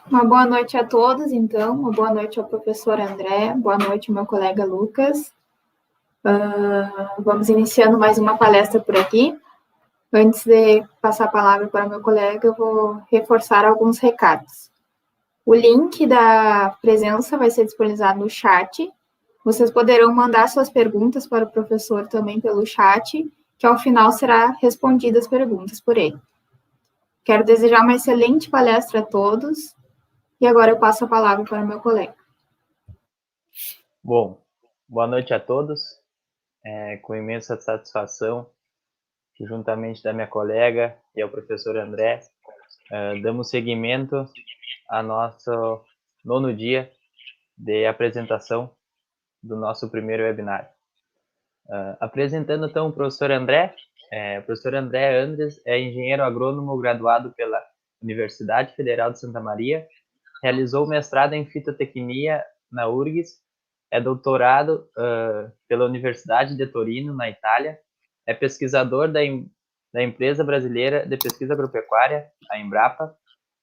Uma boa noite a todos, então. Uma boa noite ao professor André, boa noite ao meu colega Lucas. Vamos iniciando mais uma palestra por aqui. Antes de passar a palavra para o meu colega, eu vou reforçar alguns recados. O link da presença vai ser disponibilizado no chat. Vocês poderão mandar suas perguntas para o professor também pelo chat, que ao final será respondidas as perguntas por ele. Quero desejar uma excelente palestra a todos. E agora eu passo a palavra para o meu colega. Bom, boa noite a todos. Com imensa satisfação, que juntamente da minha colega e ao professor André, damos seguimento a nosso 9º dia de apresentação do nosso primeiro webinar. Apresentando então o professor André. O professor André Andres é engenheiro agrônomo graduado pela Universidade Federal de Santa Maria, realizou mestrado em fitotecnia na URGS, é doutorado pela Universidade de Torino, na Itália, é pesquisador da Empresa Brasileira de Pesquisa Agropecuária, a Embrapa,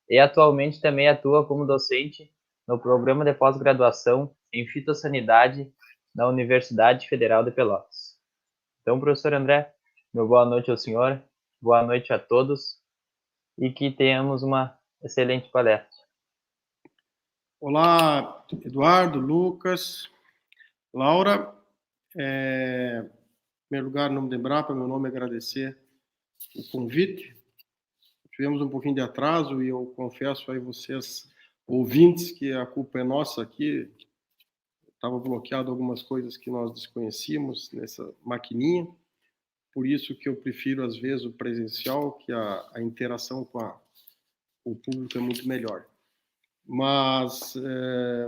e atualmente também atua como docente no programa de pós-graduação em fitossanidade na Universidade Federal de Pelotas. Então, professor André, meu boa noite ao senhor, boa noite a todos e que tenhamos uma excelente palestra. Olá, Eduardo, Lucas, Laura. Em primeiro lugar, em nome da Embrapa, meu nome é agradecer o convite. Tivemos um pouquinho de atraso e eu confesso aí vocês, ouvintes, que a culpa é nossa aqui. Estava bloqueado algumas coisas que nós desconhecíamos nessa maquininha. Por isso que eu prefiro, às vezes, o presencial, que a interação com o público é muito melhor. Mas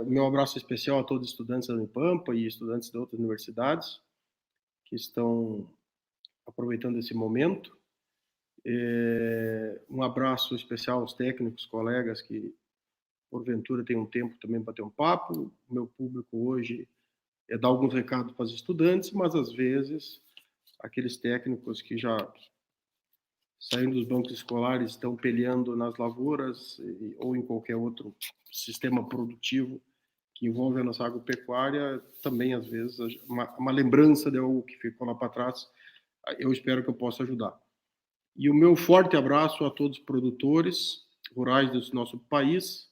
meu abraço especial a todos os estudantes da Unipampa e estudantes de outras universidades que estão aproveitando esse momento. Um abraço especial aos técnicos, colegas que, porventura, têm um tempo também para ter um papo. O meu público hoje é dar alguns recados para os estudantes, mas, às vezes, aqueles técnicos que já saindo dos bancos escolares estão peleando nas lavouras ou em qualquer outro sistema produtivo que envolve a nossa agropecuária, também, às vezes, uma lembrança de algo que ficou lá para trás, eu espero que eu possa ajudar. E o meu forte abraço a todos os produtores rurais do nosso país,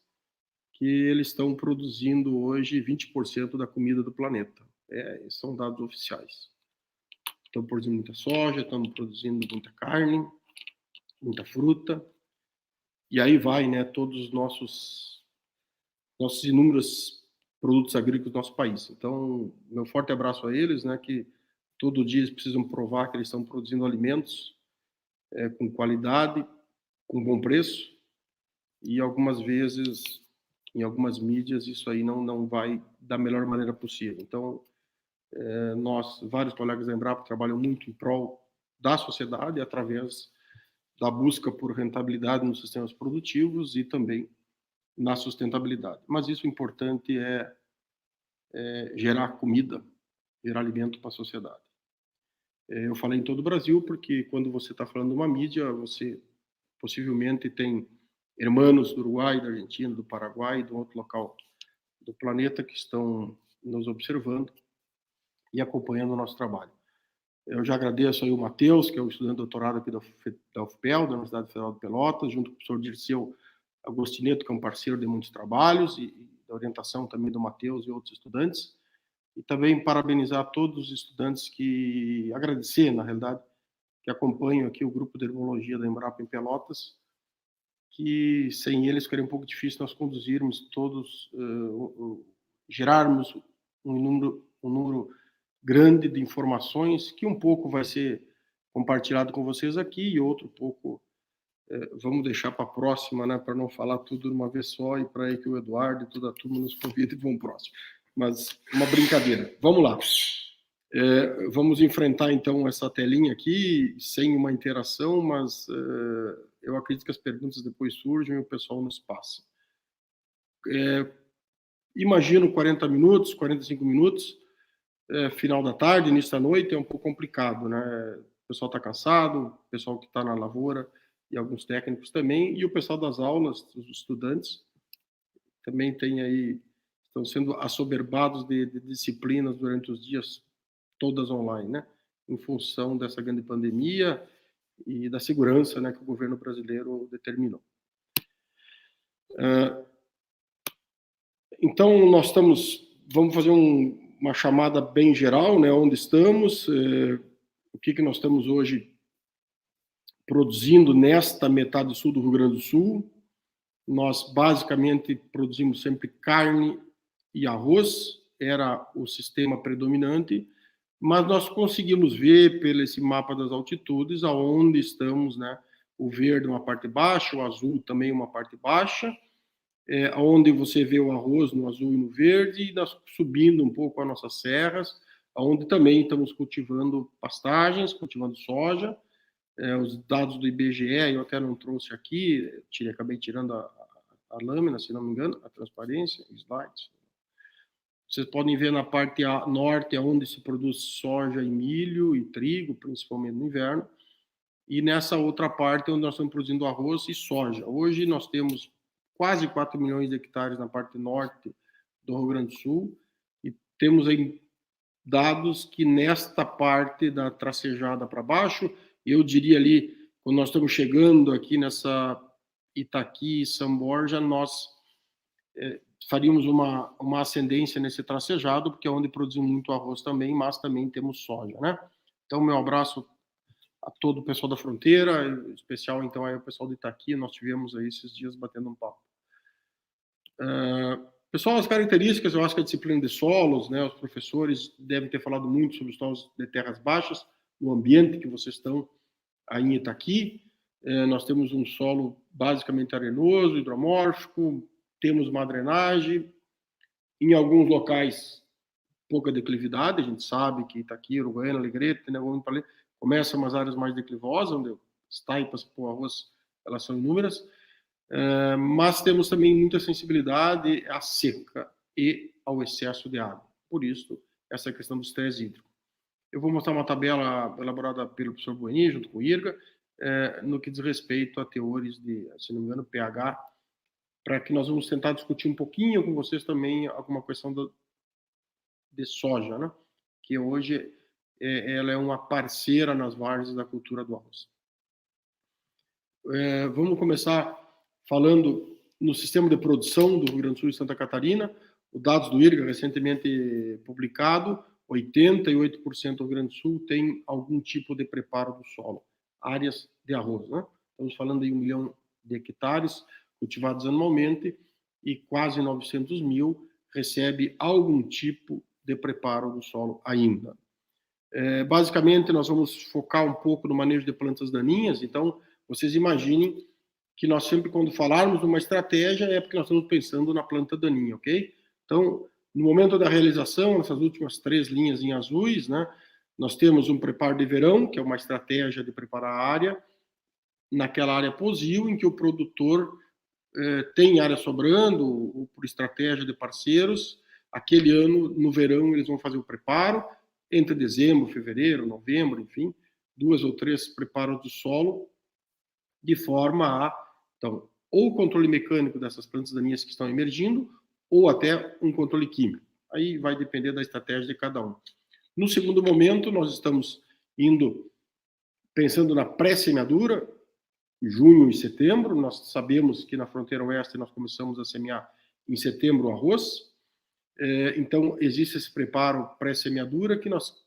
que eles estão produzindo hoje 20% da comida do planeta. São dados oficiais. Estão produzindo muita soja, estamos produzindo muita carne, muita fruta, e aí vai, né, todos os nossos inúmeros produtos agrícolas do nosso país. Então, meu forte abraço a eles, né, que todo dia eles precisam provar que eles estão produzindo alimentos com qualidade, com bom preço, e algumas vezes, em algumas mídias, isso aí não vai da melhor maneira possível. Então, nós, vários colegas da Embrapa, trabalham muito em prol da sociedade, através da busca por rentabilidade nos sistemas produtivos e também na sustentabilidade. Mas isso importante é gerar comida, gerar alimento para a sociedade. Eu falei em todo o Brasil porque quando você está falando de uma mídia, você possivelmente tem irmãos do Uruguai, da Argentina, do Paraguai, de um outro local do planeta que estão nos observando e acompanhando o nosso trabalho. Eu já agradeço aí o Matheus, que é o estudante de doutorado aqui da UFPEL, da Universidade Federal de Pelotas, junto com o professor Dirceu Agostineto, que é um parceiro de muitos trabalhos, e da orientação também do Matheus e outros estudantes. E também parabenizar todos os estudantes agradecer, na realidade, que acompanham aqui o grupo de herbologia da Embrapa em Pelotas, que sem eles ficaria um pouco difícil nós conduzirmos todos, gerarmos um número grande de informações, que um pouco vai ser compartilhado com vocês aqui e outro pouco vamos deixar para a próxima, né, para não falar tudo de uma vez só e para aí que o Eduardo e toda a turma nos convide e vão próximo. Mas uma brincadeira. Vamos lá. Vamos enfrentar, então, essa telinha aqui, sem uma interação, mas eu acredito que as perguntas depois surgem e o pessoal nos passa. Imagino 40 minutos, 45 minutos, final da tarde, início da noite, é um pouco complicado, né? O pessoal está cansado, o pessoal que está na lavoura e alguns técnicos também, e o pessoal das aulas, os estudantes, também tem aí, estão sendo assoberbados de disciplinas durante os dias, todas online, né? Em função dessa grande pandemia e da segurança, né, que o governo brasileiro determinou. Então, vamos fazer uma chamada bem geral, né, onde estamos, o que nós estamos hoje produzindo nesta metade sul do Rio Grande do Sul. Nós, basicamente, produzimos sempre carne e arroz, era o sistema predominante, mas nós conseguimos ver, pelo esse mapa das altitudes, aonde estamos, né? O verde uma parte baixa, o azul também uma parte baixa, onde você vê o arroz no azul e no verde, e nós subindo um pouco as nossas serras, onde também estamos cultivando pastagens, cultivando soja. Os dados do IBGE, eu até não trouxe aqui, acabei tirando a lâmina, se não me engano, a transparência, slides. Vocês podem ver na parte norte, onde se produz soja e milho e trigo, principalmente no inverno, e nessa outra parte, onde nós estamos produzindo arroz e soja. Hoje nós temos quase 4 milhões de hectares na parte norte do Rio Grande do Sul, e temos aí dados que nesta parte da tracejada para baixo, eu diria ali, quando nós estamos chegando aqui nessa Itaqui e São Borja, nós faríamos uma ascendência nesse tracejado, porque é onde produzimos muito arroz também, mas também temos soja, né? Então, meu abraço a todo o pessoal da fronteira, em especial, então, aí o pessoal do Itaqui, nós tivemos aí esses dias batendo um papo. Pessoal, as características, eu acho que a disciplina de solos, né, os professores devem ter falado muito sobre os solos de terras baixas, no ambiente que vocês estão aí em Itaqui. Nós temos um solo basicamente arenoso, hidromórfico, temos uma drenagem, em alguns locais pouca declividade, a gente sabe que Itaqui, Uruguaiana, Alegrete, né, começam umas áreas mais declivosas, onde as taipas para o arroz elas são inúmeras, mas temos também muita sensibilidade à seca e ao excesso de água. Por isso, essa questão do estresse hídrico. Eu vou mostrar uma tabela elaborada pelo professor Bueni, junto com o IRGA, no que diz respeito a teores de, se não me engano, pH, para que nós vamos tentar discutir um pouquinho com vocês também alguma questão de soja, né? Que hoje ela é uma parceira nas várzeas da cultura do arroz. Vamos começar falando no sistema de produção do Rio Grande do Sul e Santa Catarina. Os dados do IRGA, recentemente publicado, 88% do Rio Grande do Sul tem algum tipo de preparo do solo, áreas de arroz, né? Estamos falando de 1 milhão de hectares cultivados anualmente e quase 900 mil recebe algum tipo de preparo do solo ainda. Basicamente, nós vamos focar um pouco no manejo de plantas daninhas. Então, vocês imaginem que nós sempre, quando falarmos de uma estratégia, é porque nós estamos pensando na planta daninha, ok? Então, no momento da realização, essas últimas 3 linhas em azuis, né, nós temos um preparo de verão, que é uma estratégia de preparar a área, naquela área posil, em que o produtor tem área sobrando, ou por estratégia de parceiros, aquele ano, no verão, eles vão fazer o preparo, entre dezembro, fevereiro, novembro, enfim, 2 ou 3 preparos do solo, de forma a, então, ou o controle mecânico dessas plantas daninhas que estão emergindo, ou até um controle químico. Aí vai depender da estratégia de cada um. No segundo momento, nós estamos pensando na pré-semeadura, junho e setembro. Nós sabemos que na fronteira oeste nós começamos a semear em setembro o arroz. Então, existe esse preparo pré-semeadura que nós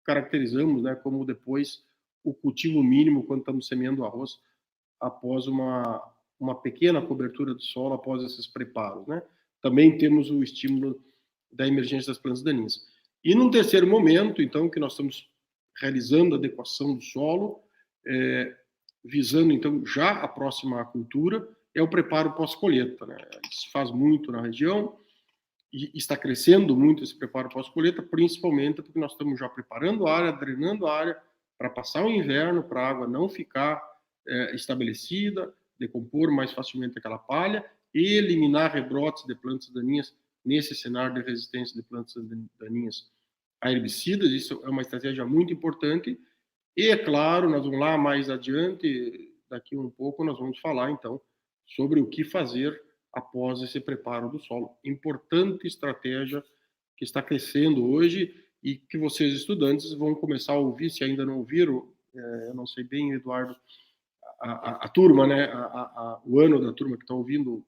caracterizamos, né, como depois o cultivo mínimo quando estamos semeando o arroz após uma pequena cobertura do solo, após esses preparos, né? Também temos o estímulo da emergência das plantas daninhas. E num terceiro momento, então, que nós estamos realizando a adequação do solo, visando, então, já a próxima cultura, é o preparo pós-colheita, né? Isso faz muito na região e está crescendo muito esse preparo pós-colheita, principalmente porque nós estamos já preparando a área, drenando a área para passar o inverno, para a água não ficar estabelecida, decompor mais facilmente aquela palha e eliminar rebrotes de plantas daninhas nesse cenário de resistência de plantas daninhas a herbicidas. Isso é uma estratégia muito importante. E, é claro, nós vamos lá mais adiante, daqui um pouco nós vamos falar, então, sobre o que fazer após esse preparo do solo. Importante estratégia que está crescendo hoje e que vocês, estudantes, vão começar a ouvir, se ainda não ouviram, eu não sei bem, Eduardo, a turma, né, o ano da turma que está ouvindo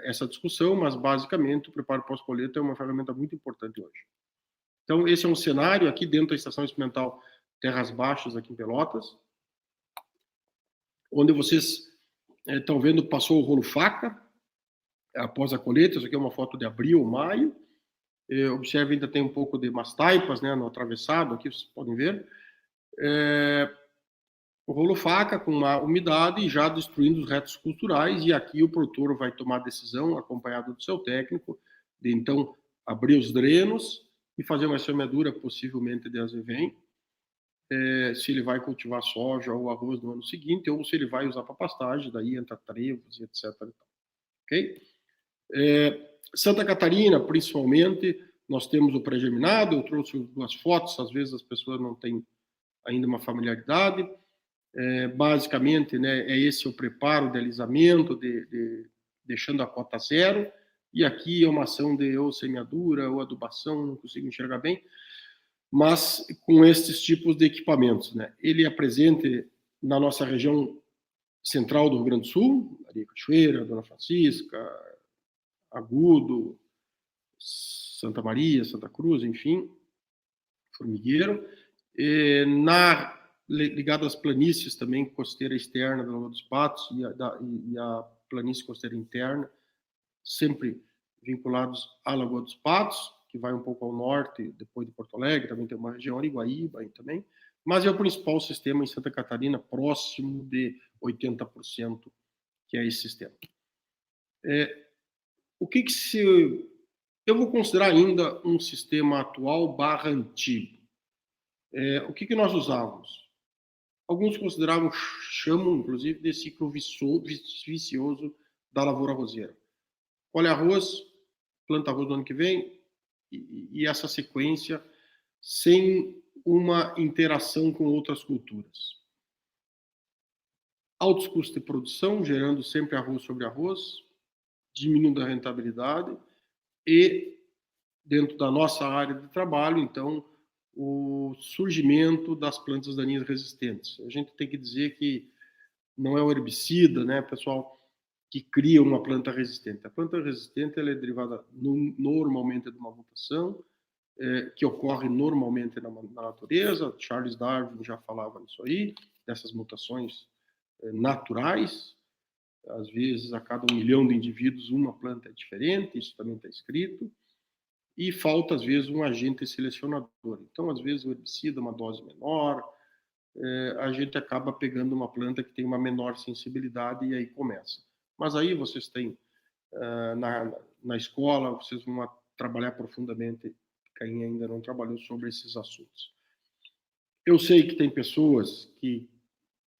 essa discussão, mas, basicamente, o preparo pós-colheita é uma ferramenta muito importante hoje. Então, esse é um cenário aqui dentro da Estação Experimental Terras Baixas, aqui em Pelotas, onde vocês estão vendo, passou o rolo faca, após a colheita. Isso aqui é uma foto de abril, maio. Observe, ainda tem um pouco de mastaipas, né, no atravessado, aqui vocês podem ver. O rolo faca com uma umidade já destruindo os restos culturais, e aqui o produtor vai tomar a decisão, acompanhado do seu técnico, de então abrir os drenos e fazer uma semeadura, possivelmente de azevém, se ele vai cultivar soja ou arroz no ano seguinte, ou se ele vai usar para pastagem, daí entra trevos e etc. Ok? Santa Catarina, principalmente, nós temos o pré-germinado. Eu trouxe duas fotos, às vezes as pessoas não têm ainda uma familiaridade. Basicamente, né, é esse o preparo de alisamento, deixando a cota zero, e aqui é uma ação de ou semeadura ou adubação, não consigo enxergar bem, mas com esses tipos de equipamentos, né? Ele é presente na nossa região central do Rio Grande do Sul, Areia Cachoeira, Dona Francisca, Agudo, Santa Maria, Santa Cruz, enfim, Formigueiro, ligado às planícies também, costeira externa da Lagoa dos Patos e a planície costeira interna, sempre vinculados à Lagoa dos Patos, que vai um pouco ao norte, depois de Porto Alegre, também tem uma região Ariguaíba também, mas é o principal sistema em Santa Catarina, próximo de 80%, que é esse sistema. O que eu vou considerar ainda um sistema atual / antigo. O que nós usávamos? Alguns consideravam, chamam, inclusive, de ciclo vicioso da lavoura arrozeira. Colhe arroz, planta arroz no ano que vem, e essa sequência sem uma interação com outras culturas. Altos custos de produção, gerando sempre arroz sobre arroz, diminuindo a rentabilidade, e dentro da nossa área de trabalho, então, o surgimento das plantas daninhas resistentes. A gente tem que dizer que não é o herbicida, né, pessoal, que cria uma planta resistente. A planta resistente ela é derivada normalmente de uma mutação que ocorre normalmente na natureza. Charles Darwin já falava nisso aí, dessas mutações naturais. Às vezes, a cada 1 milhão de indivíduos, uma planta é diferente, isso também está escrito. E falta, às vezes, um agente selecionador. Então, às vezes, o herbicida, uma dose menor, a gente acaba pegando uma planta que tem uma menor sensibilidade e aí começa. Mas aí vocês têm, na escola, vocês vão trabalhar profundamente, quem ainda não trabalhou sobre esses assuntos. Eu sei que tem pessoas que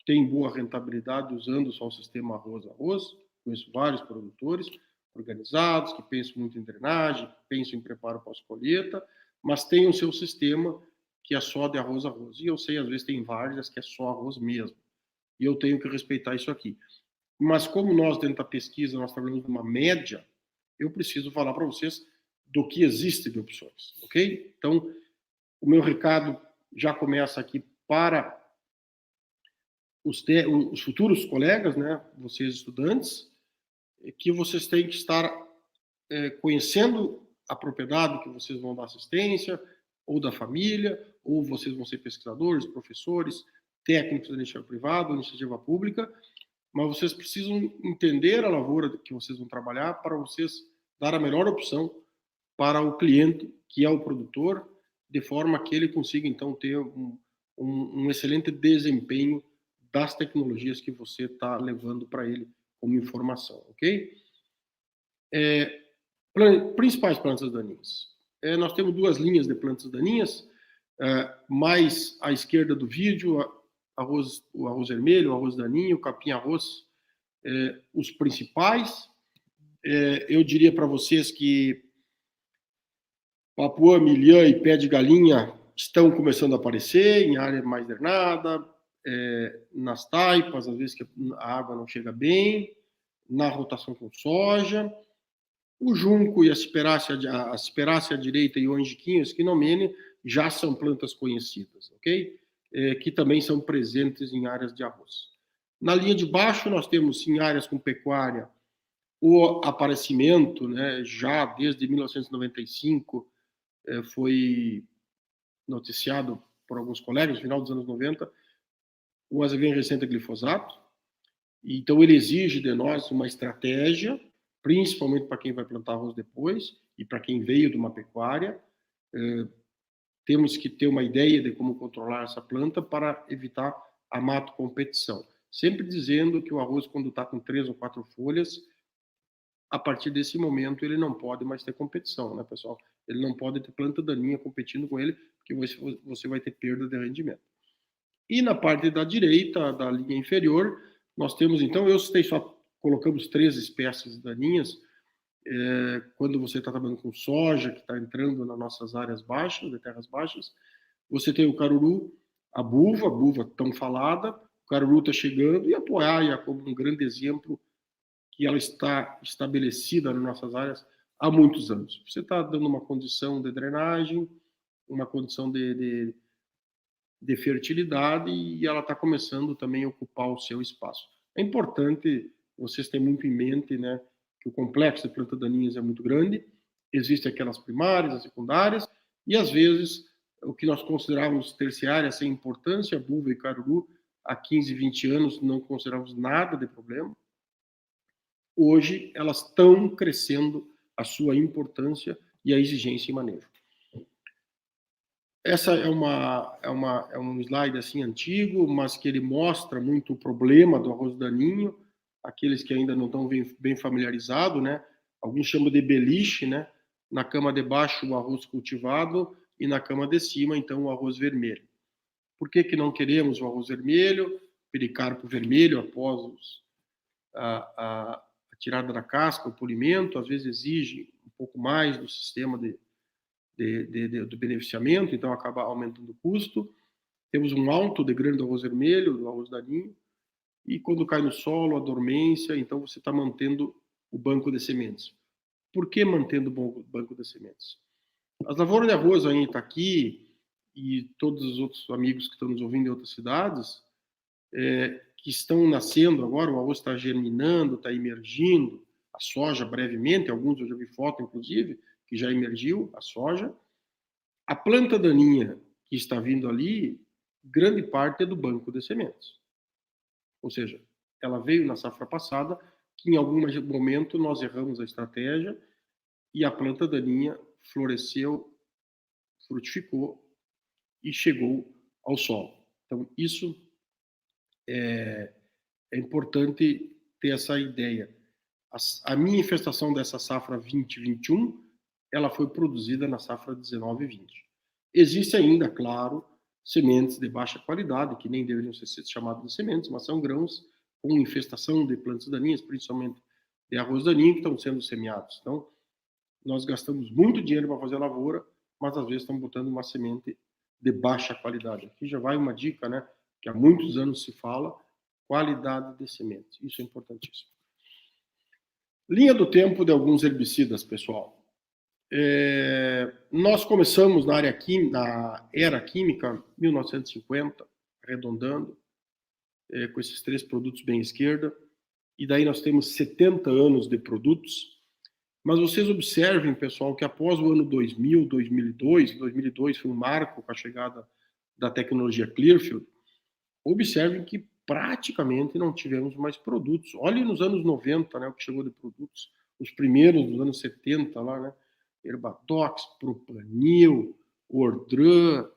têm boa rentabilidade usando só o sistema arroz-arroz, conheço vários produtores organizados, que pensam muito em drenagem, que pensam em preparo pós-colheita, mas tem o seu sistema que é só de arroz-arroz. E eu sei, às vezes, tem várias que é só arroz mesmo. E eu tenho que respeitar isso aqui. Mas como nós, dentro da pesquisa, nós trabalhamos numa média, eu preciso falar para vocês do que existe de opções, ok? Então, o meu recado já começa aqui para os futuros colegas, né, vocês estudantes, que vocês têm que estar conhecendo a propriedade que vocês vão dar assistência, ou da família, ou vocês vão ser pesquisadores, professores, técnicos da iniciativa privada, iniciativa pública, mas vocês precisam entender a lavoura que vocês vão trabalhar para vocês dar a melhor opção para o cliente, que é o produtor, de forma que ele consiga, então, ter um excelente desempenho das tecnologias que você está levando para ele como informação, ok? Principais plantas daninhas. Nós temos 2 linhas de plantas daninhas, mais à esquerda do vídeo, o arroz vermelho, o arroz daninho, o capim-arroz, os principais. Eu diria para vocês que papuã, milhã e pé de galinha estão começando a aparecer em área mais drenada, nas taipas, às vezes que a água não chega bem, na rotação com soja. O junco e a Asperácea direita e o Angiquinho esquinomene já são plantas conhecidas, ok? Que também são presentes em áreas de arroz. Na linha de baixo, nós temos, em áreas com pecuária, o aparecimento, né, já desde 1995, foi noticiado por alguns colegas, no final dos anos 90, o azevém resistente a glifosato. Então, ele exige de nós uma estratégia, principalmente para quem vai plantar arroz depois e para quem veio de uma pecuária. Temos que ter uma ideia de como controlar essa planta para evitar a mato-competição. Sempre dizendo que o arroz, quando está com 3 ou 4 folhas, a partir desse momento ele não pode mais ter competição, né, pessoal? Ele não pode ter planta daninha competindo com ele, porque você vai ter perda de rendimento. E na parte da direita, da linha inferior, nós temos, então, colocamos 3 espécies daninhas. Quando você está trabalhando com soja, que está entrando nas nossas áreas baixas, de terras baixas, você tem o caruru, a buva tão falada, o caruru está chegando, e a toalha como um grande exemplo, que ela está estabelecida nas nossas áreas há muitos anos. Você está dando uma condição de drenagem, uma condição de fertilidade, e ela está começando também a ocupar o seu espaço. É importante vocês terem muito em mente, né, que o complexo de plantas daninhas é muito grande, existem aquelas primárias, as secundárias, e às vezes o que nós considerávamos terciárias sem importância, buva e caruru, há 15, 20 anos não considerávamos nada de problema. Hoje elas estão crescendo a sua importância e a exigência em manejo. Essa é um slide assim antigo, mas que ele mostra muito o problema do arroz daninho. Aqueles que ainda não estão bem familiarizados, né? Alguns chamam de beliche, né? Na cama de baixo o arroz cultivado e na cama de cima então o arroz vermelho. Por que não queremos o arroz vermelho? Pericarpo vermelho após a tirada da casca, o polimento, às vezes exige um pouco mais do sistema do beneficiamento, então acaba aumentando o custo. Temos um alto de grão do arroz vermelho, do arroz daninho, e quando cai no solo, a dormência, então você está mantendo o banco de sementes. Por que mantendo o banco de sementes? As lavouras de arroz ainda está aqui, e todos os outros amigos que estão nos ouvindo em outras cidades, que estão nascendo agora, o arroz está germinando, está emergindo, a soja brevemente, alguns eu já vi foto, inclusive, que já emergiu, a soja. A planta daninha que está vindo ali, grande parte é do banco de sementes. Ou seja, ela veio na safra passada, que em algum momento nós erramos a estratégia e a planta daninha floresceu, frutificou e chegou ao solo. Então, isso é importante ter essa ideia. A minha infestação dessa safra 2021, ela foi produzida na safra 19-20. Existe ainda, claro, sementes de baixa qualidade, que nem deveriam ser chamadas de sementes, mas são grãos com infestação de plantas daninhas, principalmente de arroz daninho, que estão sendo semeados. Então, nós gastamos muito dinheiro para fazer a lavoura, mas às vezes estamos botando uma semente de baixa qualidade. Aqui já vai uma dica, né, que há muitos anos se fala, qualidade de sementes. Isso é importantíssimo. Linha do tempo de alguns herbicidas, pessoal. Nós começamos na era química, 1950, arredondando, com esses 3 produtos bem à esquerda, e daí nós temos 70 anos de produtos, mas vocês observem, pessoal, que após o ano 2000, 2002 foi um marco com a chegada da tecnologia Clearfield, observem que praticamente não tivemos mais produtos. Olhem nos anos 90, né, o que chegou de produtos, os primeiros dos anos 70 lá, né, Herbatox, Propanil, Ordran,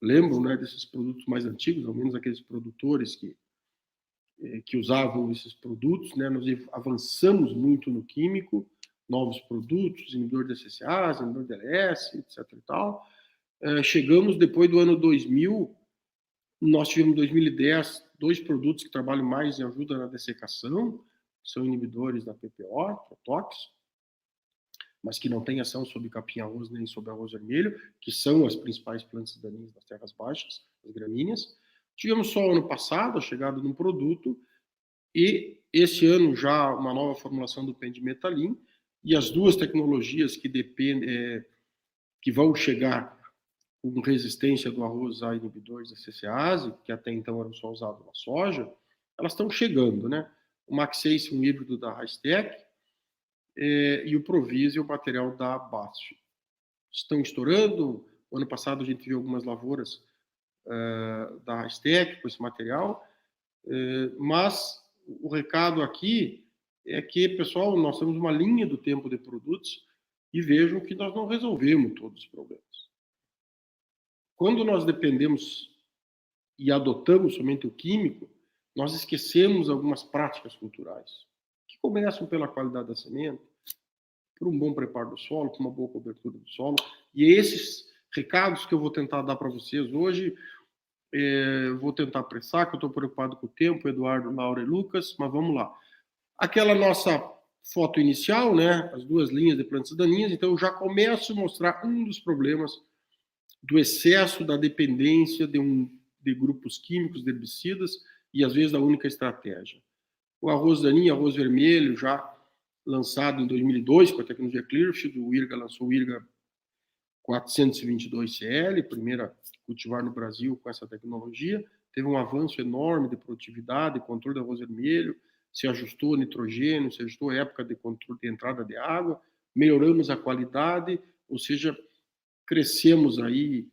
lembram, né, desses produtos mais antigos, ao menos aqueles produtores que usavam esses produtos, né? Nós avançamos muito no químico, novos produtos, inibidor de CCAs, inibidor de LS, etc. e tal. Chegamos depois do ano 2000, nós tivemos em 2010 2 produtos que trabalham mais em ajuda na dessecação, que são inibidores da PPO, Protox, mas que não tem ação sobre capim-arroz nem sobre arroz vermelho, que são as principais plantas daninhas das terras baixas, as gramíneas. Tivemos só ano passado a chegada de um produto e esse ano já uma nova formulação do pendimetalin, e as duas tecnologias que dependem, que vão chegar com resistência do arroz a inibidores da CCase, que até então eram só usados na soja, elas estão chegando, né? O Max6, um híbrido da Rastec, e o Provise, o material da BASF. Estão estourando. O ano passado a gente viu algumas lavouras da Rastec com esse material, mas o recado aqui é que, pessoal, nós temos uma linha do tempo de produtos e vejam que nós não resolvemos todos os problemas. Quando nós dependemos e adotamos somente o químico, nós esquecemos algumas práticas culturais, que começam pela qualidade da semente, por um bom preparo do solo, por uma boa cobertura do solo. E esses recados que eu vou tentar dar para vocês hoje, vou tentar apressar, que eu estou preocupado com o tempo, Eduardo, Laura e Lucas, mas vamos lá. Aquela nossa foto inicial, né, as duas linhas de plantas daninhas, então eu já começo a mostrar um dos problemas do excesso da dependência de grupos químicos, de herbicidas, e às vezes da única estratégia. O arroz daninho, arroz vermelho, já lançado em 2002 com a tecnologia Clearfield, o IRGA lançou o IRGA 422CL, primeira cultivar no Brasil com essa tecnologia, teve um avanço enorme de produtividade, controle do arroz vermelho, se ajustou nitrogênio, se ajustou a época de controle de entrada de água, melhoramos a qualidade, ou seja, crescemos aí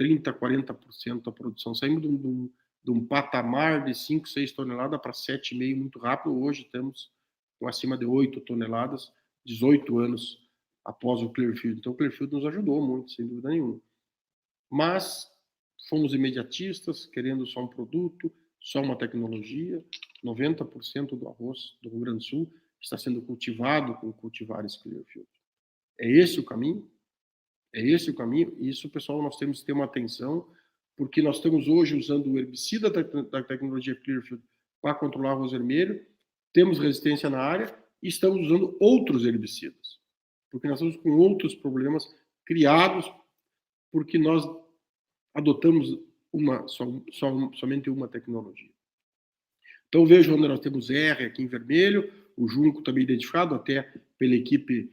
30%, 40% a produção. Saímos de um patamar de 5, 6 toneladas para 7,5 muito rápido. Hoje estamos com acima de 8 toneladas, 18 anos após o Clearfield. Então o Clearfield nos ajudou muito, sem dúvida nenhuma. Mas fomos imediatistas, querendo só um produto, só uma tecnologia. 90% do arroz do Rio Grande do Sul está sendo cultivado com cultivares Clearfield. É esse o caminho? É esse o caminho? E isso, pessoal, nós temos que ter uma atenção, porque nós estamos hoje usando o herbicida da tecnologia Clearfield para controlar o arroz vermelho, temos resistência na área e estamos usando outros herbicidas, porque nós estamos com outros problemas criados porque nós adotamos somente uma tecnologia. Então, veja onde nós temos R aqui em vermelho, o junco também identificado, até pela equipe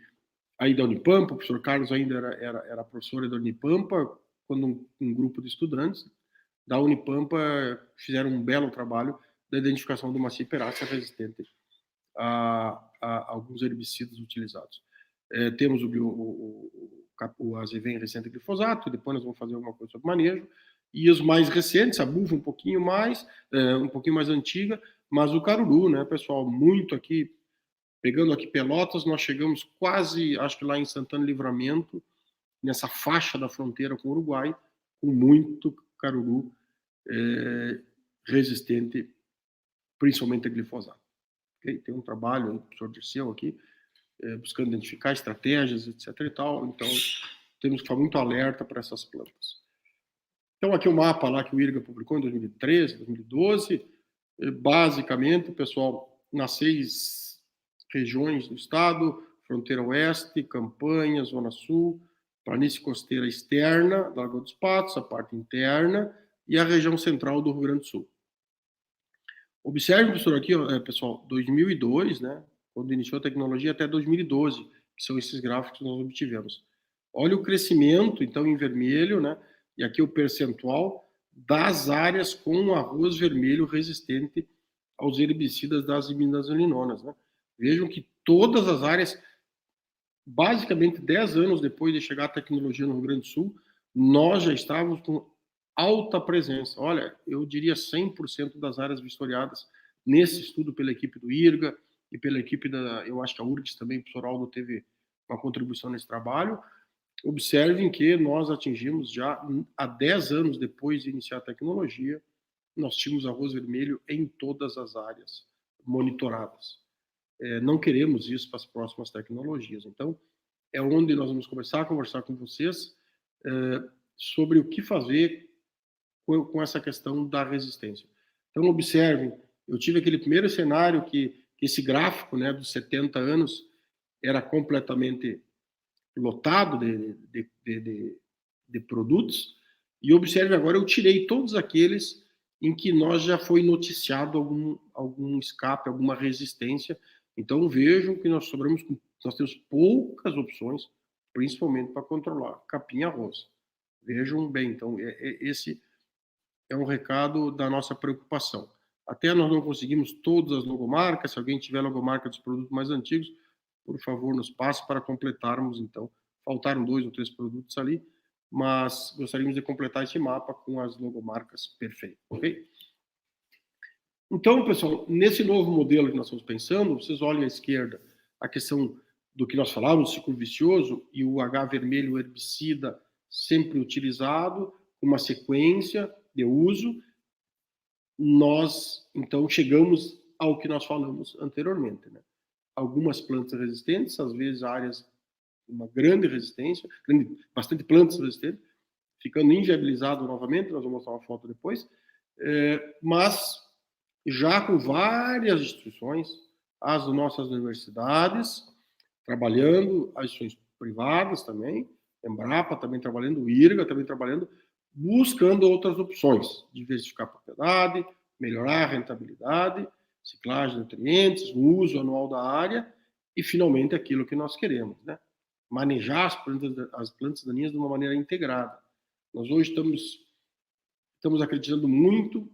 aí da Unipampa. O professor Carlos ainda era professor da Unipampa, quando um grupo de estudantes da Unipampa fizeram um belo trabalho da identificação de uma ciperácea resistente a alguns herbicidas utilizados. Temos o azevém resistente a glifosato, depois nós vamos fazer alguma coisa sobre manejo, e os mais recentes, a buva um pouquinho mais antiga, mas o caruru, né, pessoal, muito aqui, pegando aqui Pelotas, nós chegamos quase, acho que lá em Santana Livramento, nessa faixa da fronteira com o Uruguai, com muito caruru resistente, principalmente a glifosato. Okay? Tem um trabalho do professor Dirceu aqui, buscando identificar estratégias, etc. e tal. Então, temos que ficar muito alerta para essas plantas. Então, aqui o mapa lá que o IRGA publicou em 2013, 2012. Basicamente, pessoal, nas 6 regiões do estado, fronteira oeste, Campanha, Zona Sul, planície costeira externa, Lagoa dos Patos, a parte interna, e a região central do Rio Grande do Sul. Observe, professor, aqui, pessoal, 2002, né, quando iniciou a tecnologia, até 2012, que são esses gráficos que nós obtivemos. Olha o crescimento, então, em vermelho, né, e aqui o percentual das áreas com arroz vermelho resistente aos herbicidas das imidazolinonas, né. Vejam que todas as áreas, basicamente 10 anos depois de chegar a tecnologia no Rio Grande do Sul, nós já estávamos com alta presença. Olha, eu diria 100% das áreas vistoriadas nesse estudo pela equipe do IRGA e pela equipe eu acho que a URGS também, o professor Aldo teve uma contribuição nesse trabalho. Observem que nós atingimos já, há 10 anos depois de iniciar a tecnologia, nós tínhamos arroz vermelho em todas as áreas monitoradas. Não queremos isso para as próximas tecnologias. Então, é onde nós vamos começar a conversar com vocês sobre o que fazer com essa questão da resistência. Então, observem, eu tive aquele primeiro cenário que esse gráfico, né, dos 70 anos era completamente lotado de produtos, e observe agora, eu tirei todos aqueles em que nós já foi noticiado algum escape, alguma resistência. Então, vejam que nós temos poucas opções, principalmente para controlar capim e arroz. Vejam bem, então, esse é um recado da nossa preocupação. Até nós não conseguimos todas as logomarcas. Se alguém tiver logomarca dos produtos mais antigos, por favor, nos passe para completarmos, então. Faltaram 2 ou 3 produtos ali, mas gostaríamos de completar esse mapa com as logomarcas perfeitas, ok? Então, pessoal, nesse novo modelo que nós estamos pensando, vocês olhem à esquerda a questão do que nós falávamos, ciclo vicioso, e o H vermelho, o herbicida, sempre utilizado, uma sequência de uso. Nós, então, chegamos ao que nós falamos anteriormente, né? Algumas plantas resistentes, às vezes áreas de uma grande resistência, bastante plantas resistentes, ficando inviabilizado novamente, nós vamos mostrar uma foto depois, mas já com várias instituições, as nossas universidades, trabalhando, as instituições privadas também, Embrapa também trabalhando, o IRGA também trabalhando, buscando outras opções, diversificar a propriedade, melhorar a rentabilidade, ciclagem de nutrientes, o uso anual da área e, finalmente, aquilo que nós queremos, né? Manejar as plantas daninhas de uma maneira integrada. Nós hoje estamos acreditando muito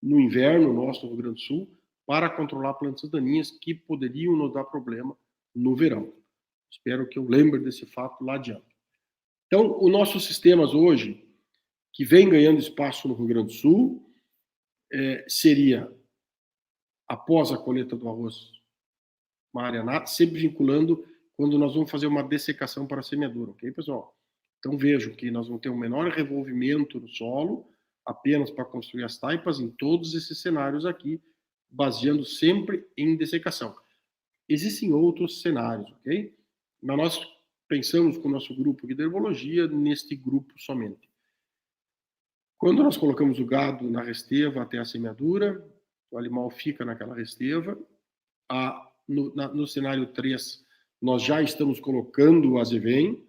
no inverno nosso no Rio Grande do Sul para controlar plantas daninhas que poderiam nos dar problema no verão. Espero que eu lembre desse fato lá adiante. Então, os nossos sistemas hoje, que vem ganhando espaço no Rio Grande do Sul, seria, após a colheita do arroz, uma área nata, sempre vinculando quando nós vamos fazer uma dessecação para a semeadura, ok, pessoal? Então, vejam que nós vamos ter um menor revolvimento no solo, apenas para construir as taipas, em todos esses cenários aqui, baseando sempre em dessecação. Existem outros cenários, ok? Mas nós pensamos com o nosso grupo de herbologia neste grupo somente. Quando nós colocamos o gado na resteva até a semeadura, o animal fica naquela resteva. No cenário 3, nós já estamos colocando o azevém.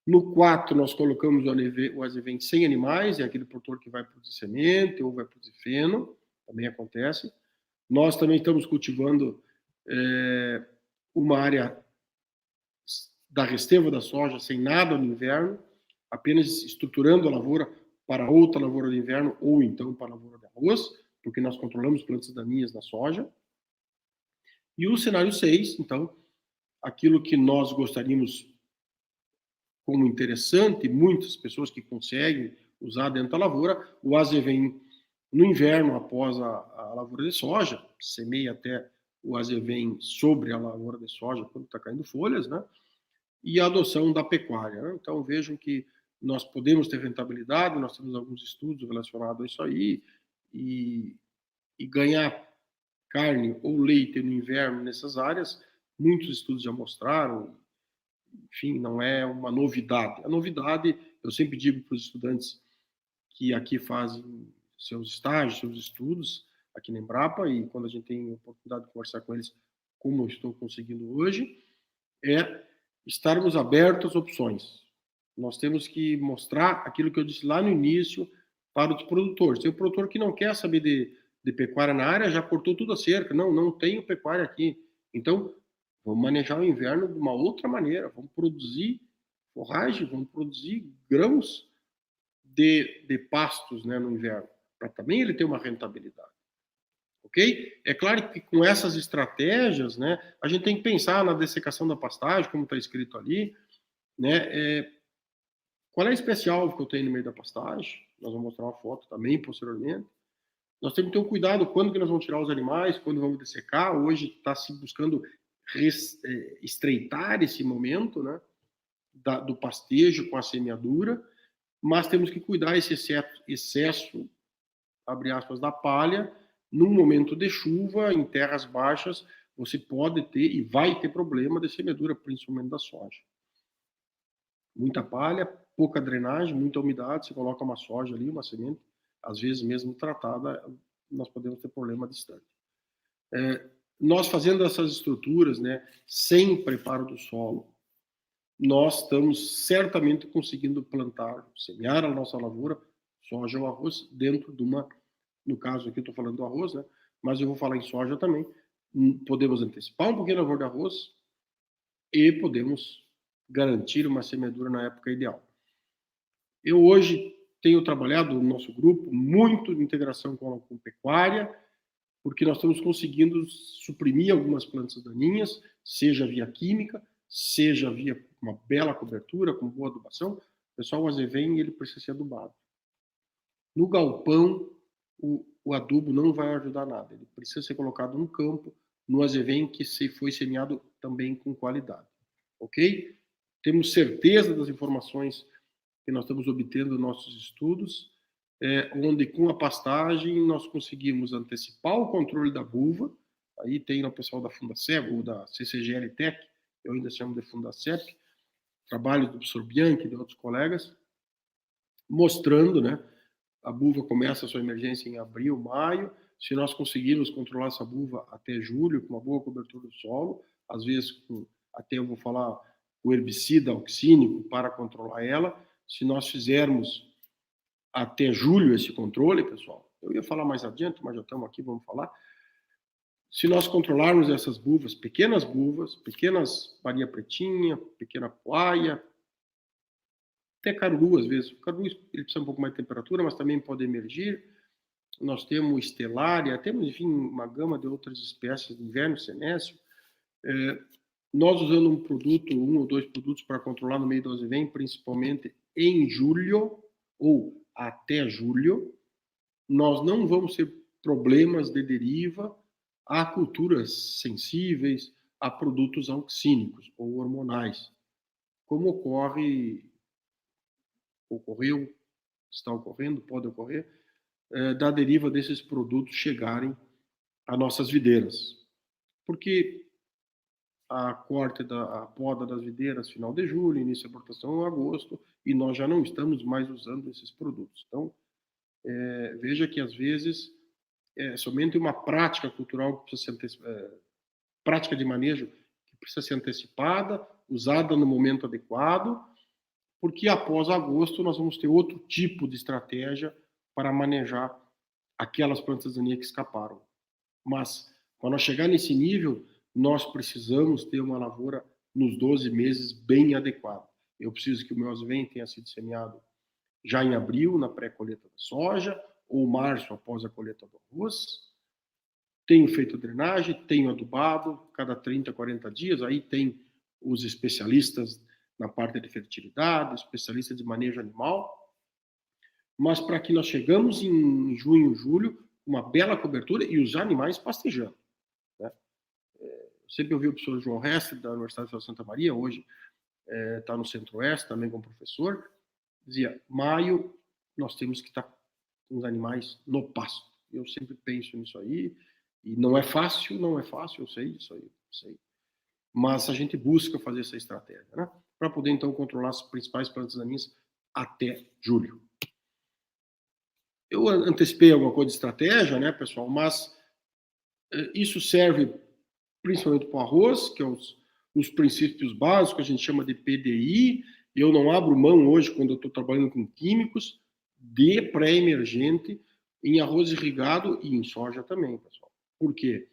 No 4, nós colocamos o azevém sem animais, é aquele produtor que vai produzir semente ou vai produzir feno, também acontece. Nós também estamos cultivando uma área da resteva da soja sem nada no inverno, apenas estruturando a lavoura para outra lavoura de inverno ou então para a lavoura de arroz, porque nós controlamos plantas daninhas na soja. E o cenário 6, então, aquilo que nós gostaríamos como interessante, muitas pessoas que conseguem usar dentro da lavoura, o azevém no inverno após a lavoura de soja, semeia até o azevém sobre a lavoura de soja quando está caindo folhas, né? E a adoção da pecuária, né? Então vejam que nós podemos ter rentabilidade, nós temos alguns estudos relacionados a isso aí, e ganhar carne ou leite no inverno nessas áreas, muitos estudos já mostraram. Enfim, não é uma novidade. A novidade, eu sempre digo para os estudantes que aqui fazem seus estágios, seus estudos, aqui na Embrapa, e quando a gente tem a oportunidade de conversar com eles, como eu estou conseguindo hoje, é estarmos abertos às opções. Nós temos que mostrar aquilo que eu disse lá no início para os produtores. Tem o produtor que não quer saber de pecuária na área, já cortou tudo a cerca. Não tenho pecuária aqui. Então, vamos manejar o inverno de uma outra maneira. Vamos produzir forragem, vamos produzir grãos de pastos, né, no inverno, para também ele ter uma rentabilidade. Ok? É claro que com essas estratégias, né, a gente tem que pensar na dessecação da pastagem, como está escrito ali, né? Qual é a espécie-alvo que eu tenho no meio da pastagem? Nós vamos mostrar uma foto também posteriormente. Nós temos que ter um cuidado quando que nós vamos tirar os animais, quando vamos dessecar. Hoje está se buscando estreitar esse momento, né, do pastejo com a semeadura, mas temos que cuidar esse excesso, abre aspas, da palha, num momento de chuva, em terras baixas, você pode ter e vai ter problema de semeadura, principalmente da soja. Muita palha, pouca drenagem, muita umidade, você coloca uma soja ali, uma semente, às vezes mesmo tratada, nós podemos ter problema distante. Nós fazendo essas estruturas, né, sem preparo do solo, nós estamos certamente conseguindo plantar, semear a nossa lavoura, soja ou arroz, dentro de uma no caso aqui eu estou falando do arroz, né? Mas eu vou falar em soja também. Podemos antecipar um pouquinho a lavoura de arroz e podemos garantir uma semeadura na época ideal. Eu hoje tenho trabalhado no nosso grupo muito de integração com a pecuária, porque nós estamos conseguindo suprimir algumas plantas daninhas, seja via química, seja via uma bela cobertura, com boa adubação. Pessoal, o azevém, ele precisa ser adubado. No galpão, o adubo não vai ajudar nada. Ele precisa ser colocado no campo, no azevém que foi semeado também com qualidade. Ok? Temos certeza das informações que nós estamos obtendo nos nossos estudos, onde com a pastagem nós conseguimos antecipar o controle da vulva. Aí tem o pessoal da Fundacep, ou da CCGL Tech, eu ainda chamo de Fundacep, trabalho do professor Bianchi e de outros colegas, mostrando, né, a vulva começa a sua emergência em abril, maio. Se nós conseguirmos controlar essa vulva até julho, com uma boa cobertura do solo, às vezes até eu vou falar o herbicida auxínico para controlar ela. Se nós fizermos até julho esse controle, pessoal, eu ia falar mais adiante, mas já estamos aqui, vamos falar. Se nós controlarmos essas bulvas, pequenas Maria Pretinha, pequena Poaia, até caruru, às vezes. O caruru ele precisa um pouco mais de temperatura, mas também pode emergir. Nós temos estelária, temos, enfim, uma gama de outras espécies de inverno, senécio. Nós usando um ou dois produtos para controlar no meio do azevém, principalmente em julho ou até julho, nós não vamos ter problemas de deriva a culturas sensíveis, a produtos auxínicos ou hormonais, como ocorreu, está ocorrendo, pode ocorrer, da deriva desses produtos chegarem a nossas videiras. Porque a poda das videiras final de julho, início da plantação em agosto, e nós já não estamos mais usando esses produtos. Então, veja que às vezes é somente uma prática cultural que precisa ser prática de manejo que precisa ser antecipada, usada no momento adequado, porque após agosto nós vamos ter outro tipo de estratégia para manejar aquelas plantas daninhas que escaparam. Mas, quando nós chegar nesse nível, nós precisamos ter uma lavoura nos 12 meses bem adequada. Eu preciso que o meu azevém tenha sido semeado já em abril, na pré-colheita da soja, ou março, após a colheita do arroz. Tenho feito drenagem, tenho adubado, cada 30, 40 dias. Aí tem os especialistas na parte de fertilidade, especialistas de manejo animal. Mas para que nós chegamos em junho, julho, uma bela cobertura e os animais pastejando. Né? Eu sempre ouvi o professor João Restre, da Universidade de Santa Maria, hoje está no Centro-Oeste, também como professor, dizia, maio, nós temos que estar com os animais no pasto. Eu sempre penso nisso aí, e não é fácil, eu sei disso aí, sei. Mas a gente busca fazer essa estratégia, né? Para poder, então, controlar as principais plantas daninhas até julho. Eu antecipei alguma coisa de estratégia, né, pessoal, mas isso serve principalmente para o arroz, que é os princípios básicos, que a gente chama de PDI. Eu não abro mão hoje, quando eu estou trabalhando com químicos, de pré-emergente em arroz irrigado e em soja também, pessoal. Por quê?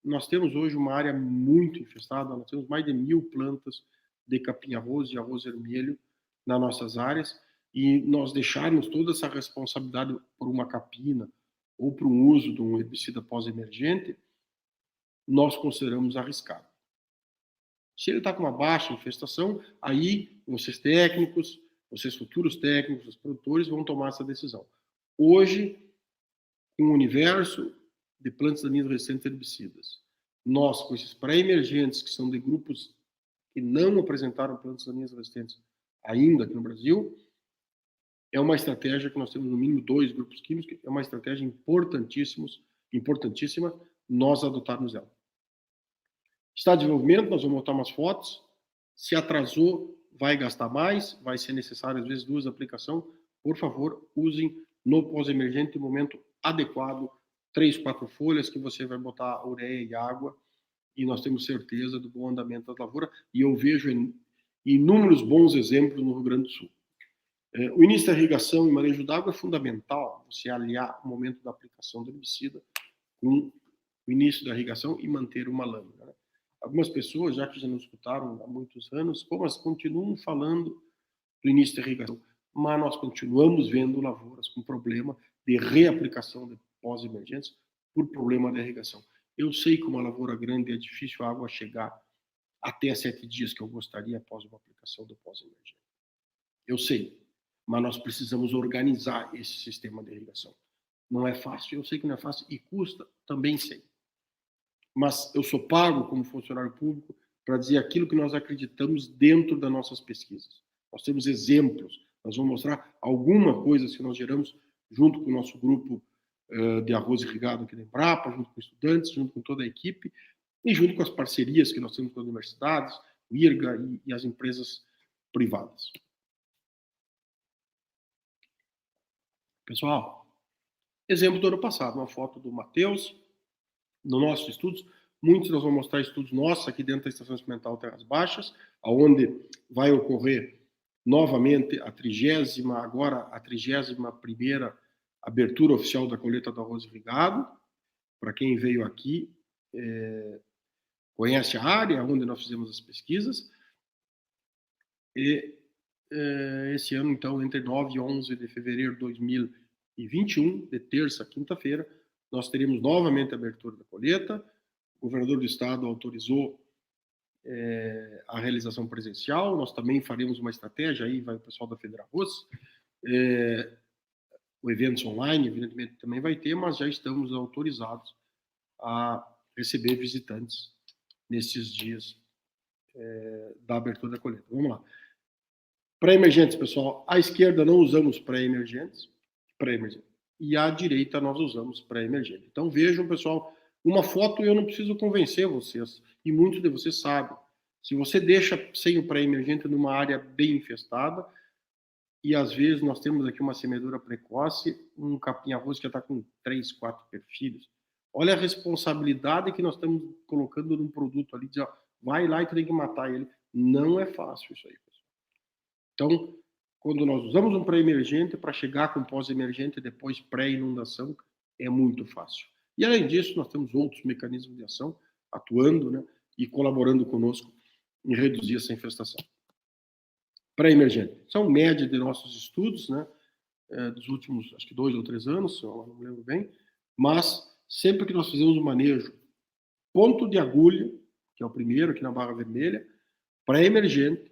Nós temos hoje uma área muito infestada, nós temos mais de 1000 plantas de capim-arroz e arroz vermelho nas nossas áreas, e nós deixarmos toda essa responsabilidade por uma capina ou por um uso de um herbicida pós-emergente, nós consideramos arriscado. Se ele está com uma baixa infestação, aí vocês técnicos, vocês futuros técnicos, os produtores vão tomar essa decisão. Hoje, com o universo de plantas daninhas resistentes a herbicidas, nós, com esses pré-emergentes, que são de grupos que não apresentaram plantas daninhas resistentes ainda aqui no Brasil, é uma estratégia que nós temos no mínimo 2 grupos químicos, é uma estratégia importantíssima nós adotarmos ela. Está em desenvolvimento, nós vamos botar umas fotos. Se atrasou, vai gastar mais, vai ser necessário às vezes 2 aplicações. Por favor, usem no pós-emergente no momento adequado, 3, 4 folhas que você vai botar ureia e água, e nós temos certeza do bom andamento da lavoura, e eu vejo inúmeros bons exemplos no Rio Grande do Sul. O início da irrigação e manejo d'água é fundamental. você aliar o momento da aplicação do herbicida com o início da irrigação e manter uma lâmina. Né? Algumas pessoas, já que já nos escutaram há muitos anos, continuam falando do início da irrigação, mas nós continuamos vendo lavouras com problema de reaplicação de pós-emergentes por problema da irrigação. Eu sei que uma lavoura grande é difícil a água chegar até 7 dias que eu gostaria após uma aplicação do pós-emergente. Eu sei, mas nós precisamos organizar esse sistema de irrigação. Não é fácil, eu sei que não é fácil e custa, também sei. Mas eu sou pago como funcionário público para dizer aquilo que nós acreditamos dentro das nossas pesquisas. Nós temos exemplos, nós vamos mostrar alguma coisa que nós geramos junto com o nosso grupo de arroz irrigado aqui da Embrapa, junto com estudantes, junto com toda a equipe e junto com as parcerias que nós temos com as universidades, o IRGA e as empresas privadas. Pessoal, exemplo do ano passado, uma foto do Matheus, no nossos estudos, muitos nós vamos mostrar estudos nossos aqui dentro da Estação Experimental Terras Baixas, onde vai ocorrer novamente a 31ª abertura oficial da colheita do arroz irrigado. Para quem veio aqui, conhece a área onde nós fizemos as pesquisas. E esse ano, então, entre 9 e 11 de fevereiro de 2021, de terça a quinta-feira, nós teremos novamente a abertura da colheita. O governador do estado autorizou a realização presencial. Nós também faremos uma estratégia, aí vai o pessoal da Fedrarroz. O evento online, evidentemente, também vai ter, mas já estamos autorizados a receber visitantes nesses dias da abertura da colheita. Vamos lá. Pré-emergentes, pessoal. À esquerda não usamos pré-emergentes, e à direita nós usamos pré-emergente. Então vejam, pessoal, uma foto eu não preciso convencer vocês, e muitos de vocês sabem. Se você deixa sem o pré-emergente numa área bem infestada, e às vezes nós temos aqui uma semeadura precoce, um capim-arroz que já está com 3, 4 perfilhos. Olha a responsabilidade que nós estamos colocando num produto ali, dizer, vai lá e tem que matar ele. Não é fácil isso aí, pessoal. Então, quando nós usamos um pré-emergente para chegar com pós-emergente depois pré-inundação, é muito fácil. E além disso, nós temos outros mecanismos de ação atuando, né, e colaborando conosco em reduzir essa infestação. Pré-emergente. São média de nossos estudos, né, dos últimos, acho que 2 ou 3 anos, se eu não me lembro bem, mas sempre que nós fizemos o manejo, ponto de agulha, que é o primeiro aqui na barra vermelha, pré-emergente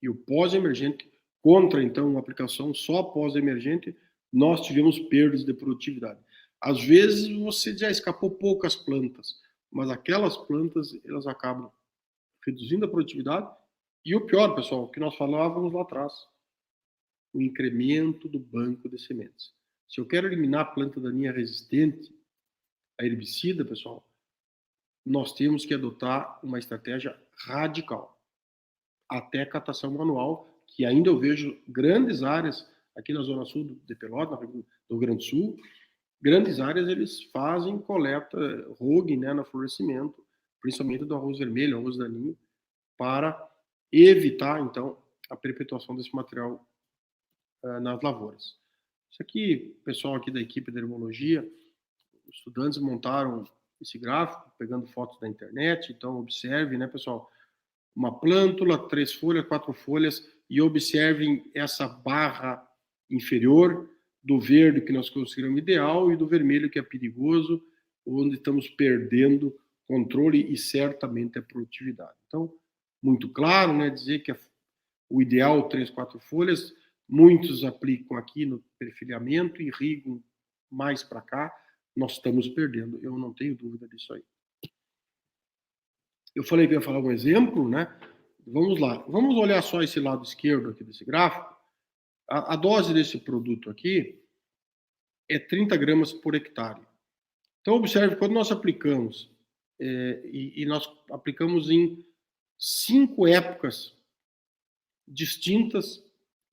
e o pós-emergente, contra, então, uma aplicação só pós-emergente, nós tivemos perdas de produtividade. Às vezes, você já escapou poucas plantas, mas aquelas plantas, elas acabam reduzindo a produtividade. E o pior, pessoal, que nós falávamos lá atrás, o incremento do banco de sementes. Se eu quero eliminar a planta daninha resistente a herbicida, pessoal, nós temos que adotar uma estratégia radical. Até catação manual, que ainda eu vejo grandes áreas, aqui na Zona Sul de Pelotas, no Rio Grande do Sul, grandes áreas eles fazem coleta rogue, né, no florescimento, principalmente do arroz vermelho, arroz daninho, para evitar, então, a perpetuação desse material nas lavouras. Isso aqui, o pessoal aqui da equipe de herbologia, os estudantes montaram esse gráfico, pegando fotos da internet, então observe, né, pessoal, uma plântula, 3 folhas, 4 folhas, e observem essa barra inferior do verde que nós consideramos ideal e do vermelho que é perigoso, onde estamos perdendo controle e certamente a produtividade. Então, muito claro, né, dizer que o ideal 3, 4 folhas, muitos aplicam aqui no perfilhamento, irrigam mais para cá, nós estamos perdendo, eu não tenho dúvida disso aí. Eu falei que eu ia falar um exemplo, né? Vamos lá, vamos olhar só esse lado esquerdo aqui desse gráfico. A dose desse produto aqui é 30 gramas por hectare. Então, observe, quando nós aplicamos, e nós aplicamos em 5 épocas distintas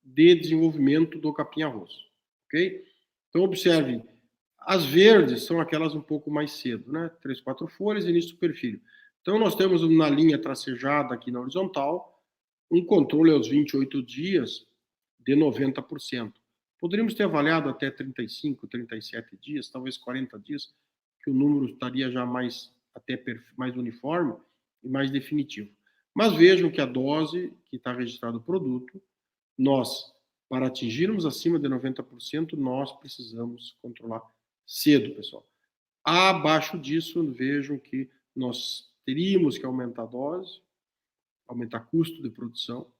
de desenvolvimento do capim-arroz, ok? Então, observe, as verdes são aquelas um pouco mais cedo, né? 3, 4 folhas, início do perfil. Então, nós temos na linha tracejada aqui na horizontal, um controle aos 28 dias de 90%. Poderíamos ter avaliado até 35, 37 dias, talvez 40 dias, que o número estaria já mais uniforme e mais definitivo. Mas vejam que a dose que está registrado o produto, nós, para atingirmos acima de 90%, nós precisamos controlar cedo, pessoal. Abaixo disso, vejam que nós teríamos que aumentar a dose, aumentar custo de produção,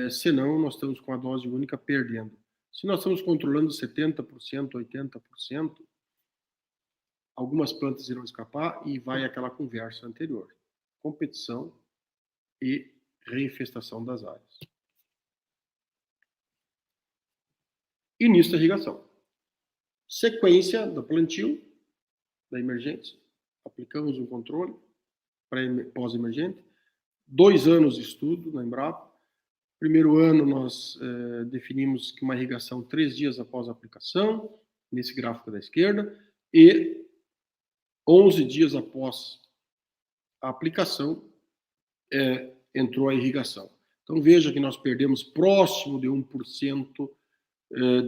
senão nós estamos com a dose única perdendo. Se nós estamos controlando 70%, 80%, algumas plantas irão escapar e vai aquela conversa anterior. Competição e reinfestação das áreas. Início da irrigação. Sequência do plantio, da emergência. Aplicamos um controle pós-emergente. 2 anos de estudo na Embrapa. Primeiro ano, nós definimos que uma irrigação 3 dias após a aplicação, nesse gráfico da esquerda, e 11 dias após a aplicação, entrou a irrigação. Então, veja que nós perdemos próximo de 1%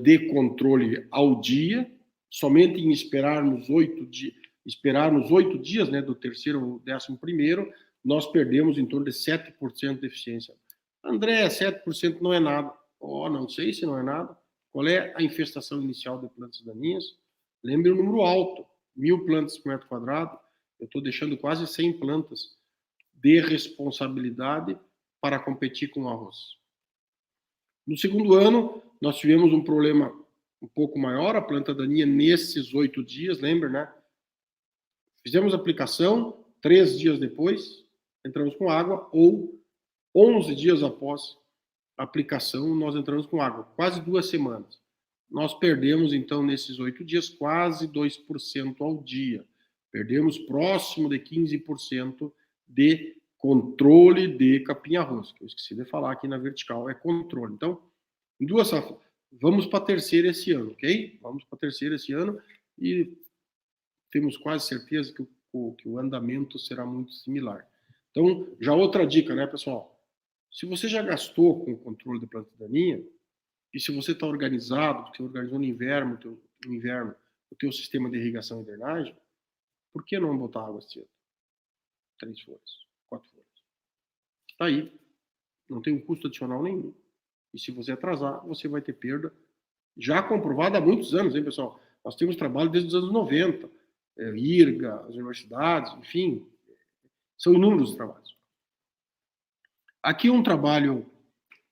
de controle ao dia, somente em esperarmos 8 dias, né, do terceiro ao 11º, nós perdemos em torno de 7% de eficiência. André, 7% não é nada. Não sei se não é nada. Qual é a infestação inicial de plantas daninhas? Lembre um número alto, 1.000 plantas por metro quadrado. Eu estou deixando quase 100 plantas de responsabilidade para competir com o arroz. No segundo ano, nós tivemos um problema um pouco maior, a planta daninha nesses 8 dias, lembra, né? Fizemos a aplicação, 3 dias depois, entramos com água, ou 11 dias após a aplicação, nós entramos com água, quase 2 semanas. Nós perdemos, então, nesses 8 dias, quase 2% ao dia. Perdemos próximo de 15% de controle de capim-arroz, que eu esqueci de falar aqui na vertical, é controle. Então, em 2 safras, vamos para a terceira esse ano, ok? Vamos para a terceira esse ano e temos quase certeza que o andamento será muito similar. Então, já outra dica, né, pessoal? Se você já gastou com o controle de planta daninha, e se você está organizado, você organizou no inverno, o teu sistema de irrigação e drenagem, por que não botar água cedo? 3 folhas, 4 folhas. Está aí. Não tem um custo adicional nenhum. E se você atrasar, você vai ter perda já comprovada há muitos anos, hein, pessoal? Nós temos trabalho desde os anos 90. IRGA, as universidades, enfim, são inúmeros os trabalhos. Aqui um trabalho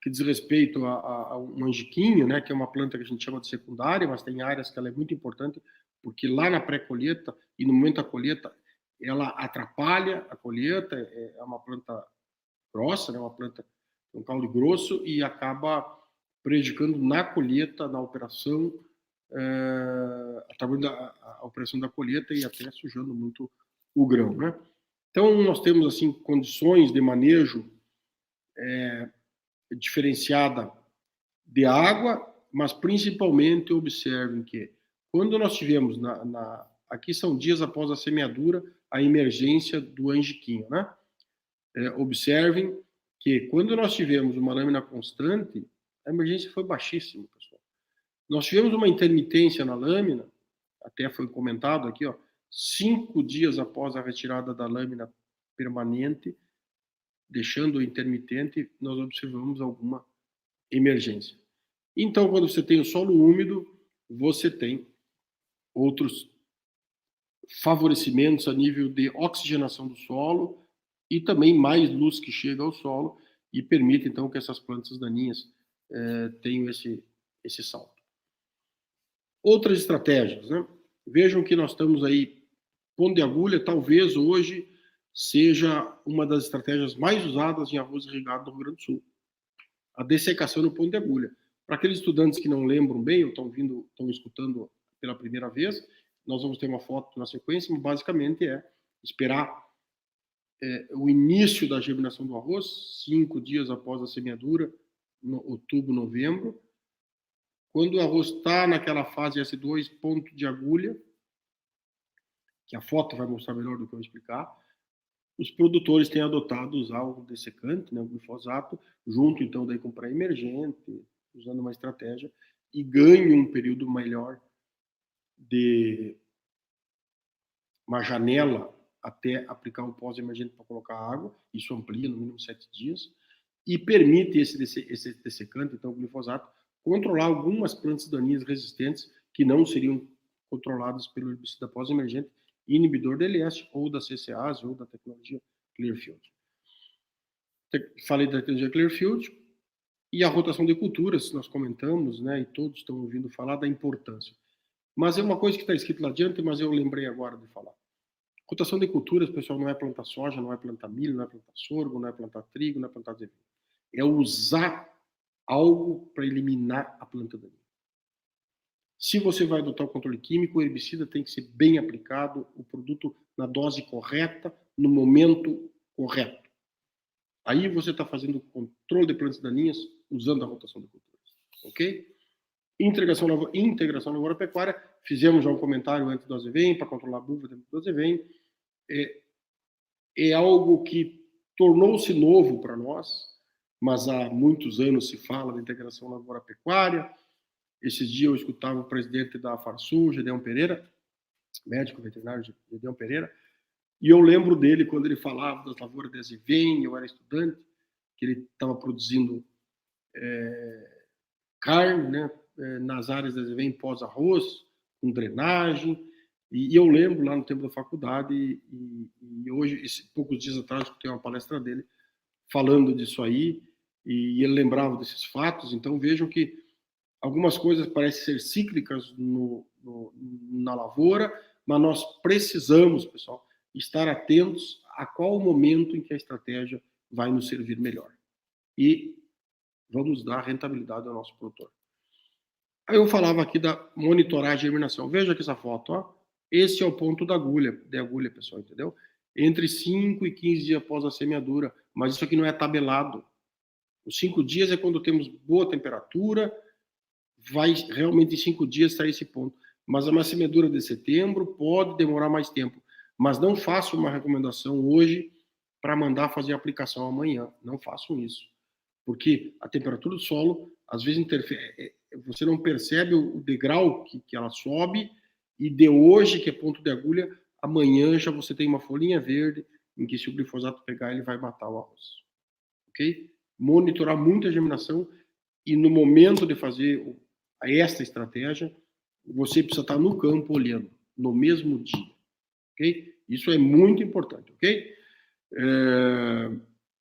que diz respeito a um angiquinho, né, que é uma planta que a gente chama de secundária, mas tem áreas que ela é muito importante, porque lá na pré-colheita e no momento da colheita, ela atrapalha a colheita, é uma planta grossa, né, uma planta com um caule grosso e acaba prejudicando na colheita, na operação, a operação da colheita e até sujando muito o grão, né? Então, nós temos, assim, condições de manejo diferenciada de água, mas principalmente observem que quando nós tivemos, aqui são dias após a semeadura, a emergência do angiquinho, né? Observem que quando nós tivemos uma lâmina constante, a emergência foi baixíssima, pessoal. Nós tivemos uma intermitência na lâmina, até foi comentado aqui, 5 dias após a retirada da lâmina permanente, deixando o intermitente, nós observamos alguma emergência. Então, quando você tem o solo úmido, você tem outros favorecimentos a nível de oxigenação do solo e também mais luz que chega ao solo e permite, então, que essas plantas daninhas tenham esse salto. Outras estratégias, né? Vejam que nós estamos aí, ponto de agulha, talvez hoje seja uma das estratégias mais usadas em arroz irrigado no Rio Grande do Sul. A dessecação no ponto de agulha. Para aqueles estudantes que não lembram bem ou estão escutando pela primeira vez, nós vamos ter uma foto na sequência, mas basicamente é esperar o início da germinação do arroz, 5 dias após a semeadura, no outubro, novembro. Quando o arroz está naquela fase S2, ponto de agulha, que a foto vai mostrar melhor do que eu explicar, os produtores têm adotado usar o dessecante, né, o glifosato, junto então daí com pré-emergente, usando uma estratégia e ganhe um período melhor de uma janela até aplicar um pós-emergente para colocar água, isso amplia no mínimo 7 dias, e permite esse dessecante, então o glifosato, controlar algumas plantas daninhas resistentes que não seriam controladas pelo herbicida pós-emergente, inibidor da LS, ou da CCase, ou da tecnologia Clearfield. Falei da tecnologia Clearfield, e a rotação de culturas, nós comentamos, né, e todos estão ouvindo falar da importância. Mas é uma coisa que está escrito lá adiante, mas eu lembrei agora de falar. Rotação de culturas, pessoal, não é plantar soja, não é plantar milho, não é plantar sorgo, não é plantar trigo, não é plantar azeite. É usar algo para eliminar a planta daninha. Se você vai adotar o controle químico, o herbicida tem que ser bem aplicado, o produto na dose correta, no momento correto. Aí você está fazendo o controle de plantas daninhas usando a rotação de culturas. Ok? Integração lavoura-pecuária, fizemos já um comentário antes do Azevém, para controlar a buva dentro do Azevém. É algo que tornou-se novo para nós, mas há muitos anos se fala de integração lavoura-pecuária. Esses dias eu escutava o presidente da Farsul, Gedeon Pereira, médico veterinário Gedeon Pereira, e eu lembro dele quando ele falava das lavouras de Azevém, eu era estudante, que ele estava produzindo carne, né, nas áreas de Azevém pós-arroz, com drenagem, e eu lembro lá no tempo da faculdade, e hoje, poucos dias atrás, eu tenho uma palestra dele falando disso aí, e ele lembrava desses fatos. Então vejam que algumas coisas parecem ser cíclicas na lavoura, mas nós precisamos, pessoal, estar atentos a qual o momento em que a estratégia vai nos servir melhor. E vamos dar rentabilidade ao nosso produtor. Aí eu falava aqui da monitorar a germinação. Veja aqui essa foto, ó. Esse é o ponto da agulha, pessoal, entendeu? Entre 5 e 15 dias após a semeadura, mas isso aqui não é tabelado. Os 5 dias é quando temos boa temperatura, vai realmente em 5 dias sair esse ponto. Mas uma semeadura de setembro pode demorar mais tempo. Mas não façam uma recomendação hoje para mandar fazer a aplicação amanhã. Não façam isso. Porque a temperatura do solo, às vezes, interfere. Você não percebe o degrau que ela sobe, e de hoje, que é ponto de agulha, amanhã já você tem uma folhinha verde em que, se o glifosato pegar, ele vai matar o arroz. Ok? Monitorar muito a germinação, e no momento de fazer esta estratégia, você precisa estar no campo olhando, no mesmo dia. Ok? Isso é muito importante. Ok?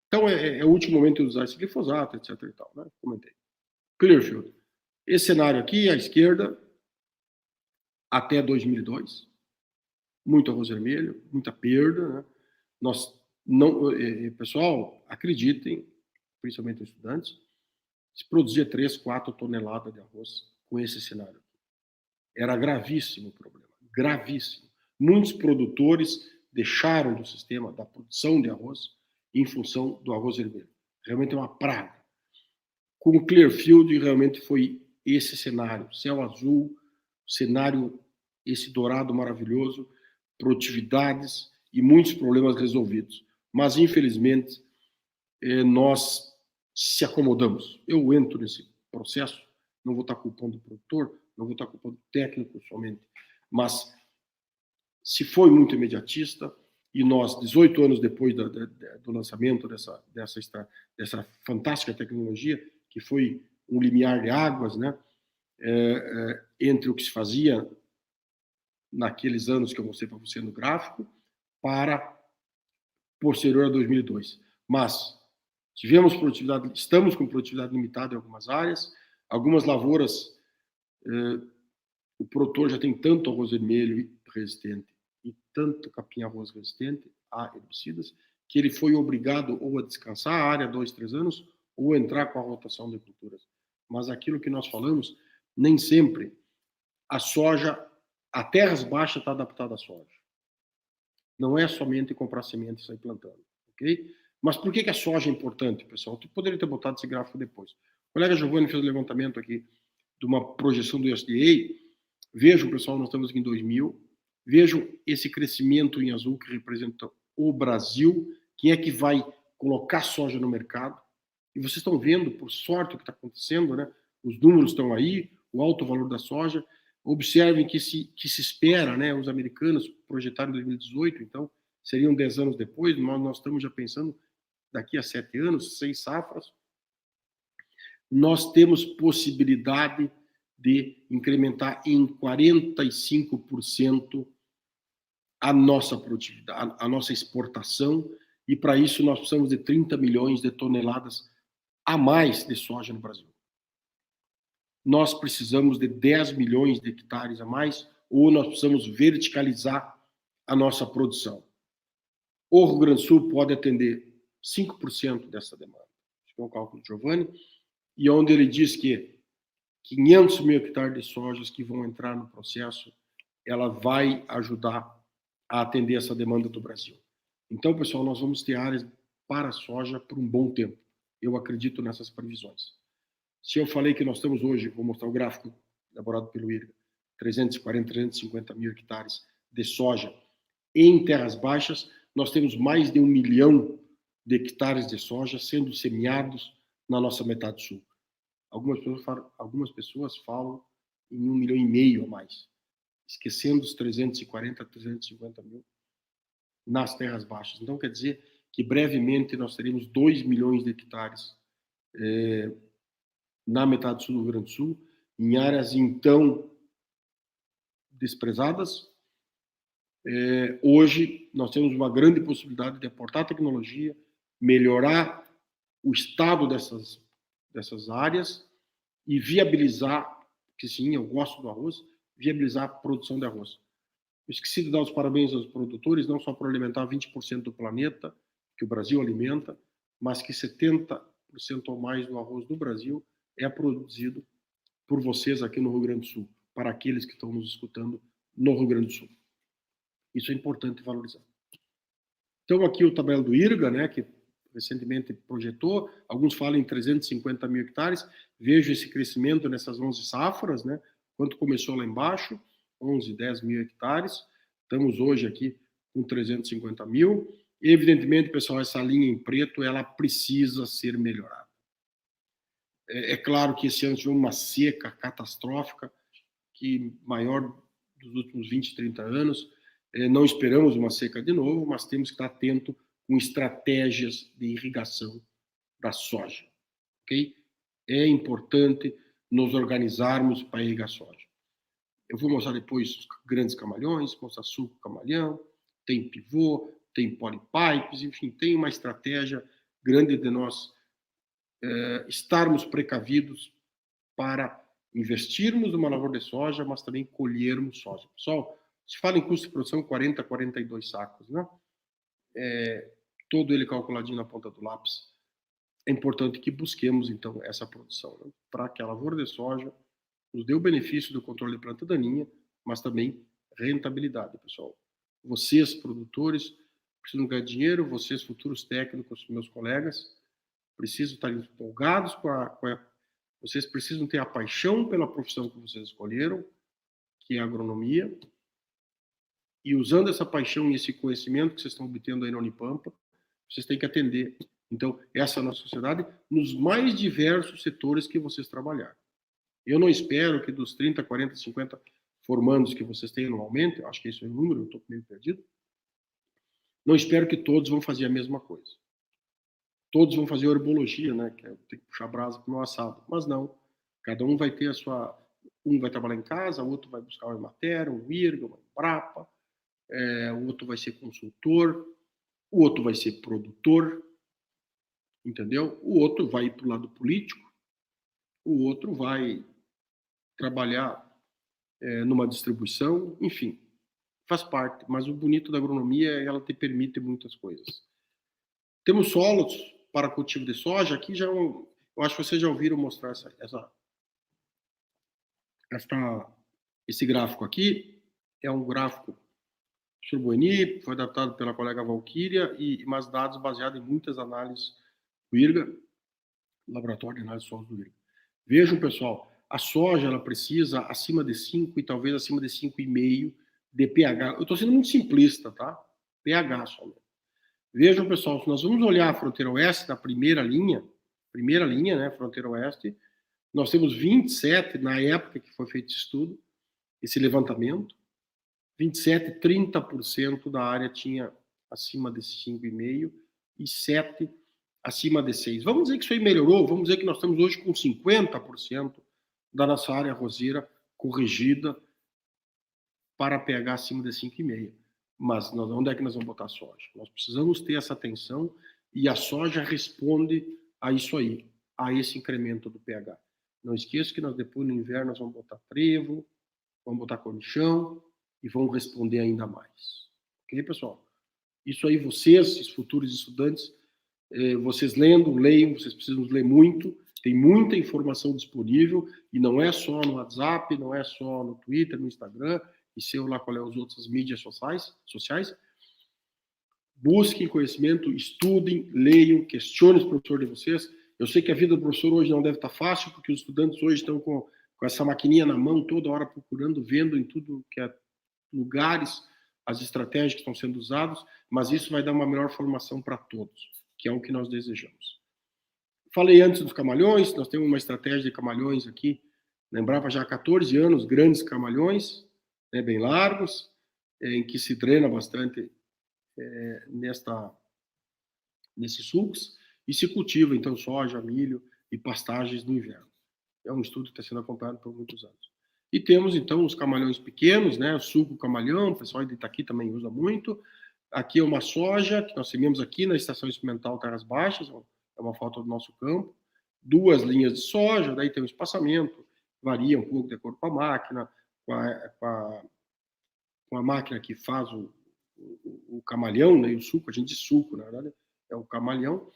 Então, é o último momento de usar esse glifosato, etc. e tal, né? Comentei. Clearfield. Esse cenário aqui, à esquerda, até 2002, muito arroz vermelho, muita perda, né? Nós não, pessoal, acreditem, principalmente os estudantes, se produzia 3, 4 toneladas de arroz com esse cenário. Era gravíssimo o problema, gravíssimo. Muitos produtores deixaram do sistema da produção de arroz em função do arroz vermelho. Realmente é uma praga. Com o Clearfield, realmente foi esse cenário, céu azul, cenário, esse dourado maravilhoso, produtividades e muitos problemas resolvidos. Mas, infelizmente, nós se acomodamos. Eu entro nesse processo, não vou estar culpando o produtor, não vou estar culpando o técnico somente, mas se foi muito imediatista, e nós, 18 anos depois do lançamento dessa fantástica tecnologia, que foi um limiar de águas, né, entre o que se fazia naqueles anos que eu mostrei para você no gráfico, para posterior a 2002. Mas tivemos produtividade, estamos com produtividade limitada em algumas áreas, algumas lavouras, o produtor já tem tanto arroz vermelho resistente e tanto capim-arroz resistente a herbicidas, que ele foi obrigado ou a descansar a área 2, 3 anos, ou entrar com a rotação de culturas. Mas aquilo que nós falamos, nem sempre a soja, a terras baixas está adaptada à soja. Não é somente comprar semente e sair plantando, ok? Mas por que a soja é importante, pessoal? Eu poderia ter botado esse gráfico depois. O colega Giovanni fez um levantamento aqui de uma projeção do USDA. Vejam, pessoal, nós estamos aqui em 2000. Vejam esse crescimento em azul que representa o Brasil. Quem é que vai colocar soja no mercado? E vocês estão vendo, por sorte, o que está acontecendo, né? Os números estão aí. o alto valor da soja. Observem que se espera, né, os americanos projetaram em 2018, então seriam 10 anos depois, nós estamos já pensando daqui a 7 anos, 6 safras, nós temos possibilidade de incrementar em 45% a nossa produtividade, a nossa exportação, e para isso nós precisamos de 30 milhões de toneladas a mais de soja no Brasil. Nós precisamos de 10 milhões de hectares a mais, ou nós precisamos verticalizar a nossa produção. O Rio Grande do Sul pode atender 5% dessa demanda. Acho que é um cálculo do Giovanni, e onde ele diz que 500 mil hectares de sojas que vão entrar no processo, ela vai ajudar a atender essa demanda do Brasil. Então, pessoal, nós vamos ter áreas para a soja por um bom tempo. Eu acredito nessas previsões. Se eu falei que nós temos hoje, vou mostrar o gráfico elaborado pelo IRGA, 340, 350 mil hectares de soja em terras baixas, nós temos mais de 1 milhão de hectares de soja sendo semeados na nossa metade sul. Algumas pessoas falam em 1,5 milhão a mais, esquecendo os 340, 350 mil nas terras baixas. Então, quer dizer que brevemente nós teremos 2 milhões de hectares na metade sul do Rio Grande do Sul, em áreas então desprezadas. Hoje nós temos uma grande possibilidade de aportar tecnologia, melhorar o estado dessas áreas e viabilizar, que sim, eu gosto do arroz, viabilizar a produção de arroz. Eu esqueci de dar os parabéns aos produtores, não só por alimentar 20% do planeta, que o Brasil alimenta, mas que 70% ou mais do arroz do Brasil é produzido por vocês aqui no Rio Grande do Sul, para aqueles que estão nos escutando no Rio Grande do Sul. Isso é importante valorizar. Então, aqui o tabela do IRGA, né, que recentemente projetou, alguns falam em 350 mil hectares, vejo esse crescimento nessas 11 safras, né, quanto começou lá embaixo, 11, 10 mil hectares, estamos hoje aqui com 350 mil, evidentemente, pessoal, essa linha em preto, ela precisa ser melhorada. É claro que esse ano tivemos uma seca catastrófica, que maior dos últimos 20, 30 anos, não esperamos uma seca de novo, mas temos que estar atento com estratégias de irrigação da soja, ok? É importante nos organizarmos para irrigar soja. Eu vou mostrar depois os grandes camalhões, mostrar suco camalhão, tem pivô, tem polypipes, enfim, tem uma estratégia grande de nós estarmos precavidos para investirmos numa lavoura de soja, mas também colhermos soja. Pessoal, se fala em custo de produção 40, 42 sacos, né? Todo ele calculadinho na ponta do lápis. É importante que busquemos, então, essa produção, né? Para que a lavoura de soja nos dê o benefício do controle de planta daninha, mas também rentabilidade, pessoal. Vocês, produtores, precisam ganhar dinheiro, vocês, futuros técnicos, meus colegas, precisam estar empolgados vocês precisam ter a paixão pela profissão que vocês escolheram, que é a agronomia, e usando essa paixão e esse conhecimento que vocês estão obtendo aí na Unipampa, vocês têm que atender, então, essa nossa sociedade nos mais diversos setores que vocês trabalharem. Eu não espero que dos 30, 40, 50 formandos que vocês têm anualmente, eu acho que esse é o número, eu estou meio perdido, não espero que todos vão fazer a mesma coisa. Todos vão fazer herbologia, né? Que é ter que puxar brasa para o meu assado. Mas não. Cada um vai ter a sua... Um vai trabalhar em casa, o outro vai buscar uma Emater, um IRGA, uma Embrapa, o outro vai ser consultor, o outro vai ser produtor, entendeu? O outro vai ir para o lado político, o outro vai trabalhar numa distribuição, enfim, faz parte. Mas o bonito da agronomia é ela te permite muitas coisas. Temos solos para cultivo de soja. Aqui já eu acho que vocês já ouviram mostrar esse gráfico aqui. É um gráfico Surbueni, foi adaptado pela colega Valquíria, mas dados baseados em muitas análises do IRGA, Laboratório de Análise de Solos do IRGA. Vejam, pessoal, a soja ela precisa acima de 5 e talvez acima de 5,5 de pH. Eu estou sendo muito simplista, tá? pH somente. Vejam, pessoal, se nós vamos olhar a fronteira oeste da primeira linha, né, fronteira oeste, Nós temos 27, na época que foi feito esse estudo, esse levantamento, 27, 30% da área tinha acima de 5,5 e 7 acima de 6. Vamos dizer que isso aí melhorou, vamos dizer que nós estamos hoje com 50% da nossa área arrozeira corrigida para pH acima de 5,5. Mas onde é que nós vamos botar a soja? Nós precisamos ter essa atenção e a soja responde a isso aí, a esse incremento do pH. Não esqueça que nós depois no inverno nós vamos botar trevo, vamos botar cornichão e vamos responder ainda mais. Ok, pessoal? Isso aí vocês, os futuros estudantes, vocês leiam, vocês precisam ler muito, tem muita informação disponível e não é só no WhatsApp, não é só no Twitter, no Instagram, e sei lá qual é as outras mídias sociais. Busquem conhecimento, estudem, leiam, questionem os professores de vocês. Eu sei que a vida do professor hoje não deve estar fácil, porque os estudantes hoje estão com essa maquininha na mão, toda hora procurando, vendo em tudo que é lugares, as estratégias que estão sendo usadas, mas isso vai dar uma melhor formação para todos, que é o que nós desejamos. Falei antes dos camalhões, nós temos uma estratégia de camalhões aqui, lembrava já há 14 anos, grandes camalhões, né, bem largos, em que se drena bastante nesses sulcos, e se cultiva, então, soja, milho e pastagens no inverno. É um estudo que está sendo acompanhado por muitos anos. E temos, então, os camalhões pequenos, né, o suco camalhão, o pessoal de Itaqui também usa muito. Aqui é uma soja, que nós sememos aqui na Estação Experimental Terras Baixas, é uma foto do nosso campo. 2 linhas de soja, daí tem um espaçamento, varia um pouco de acordo com a máquina, com a máquina que faz o camalhão, né, e o suco, a gente diz suco, na verdade, é o camalhão,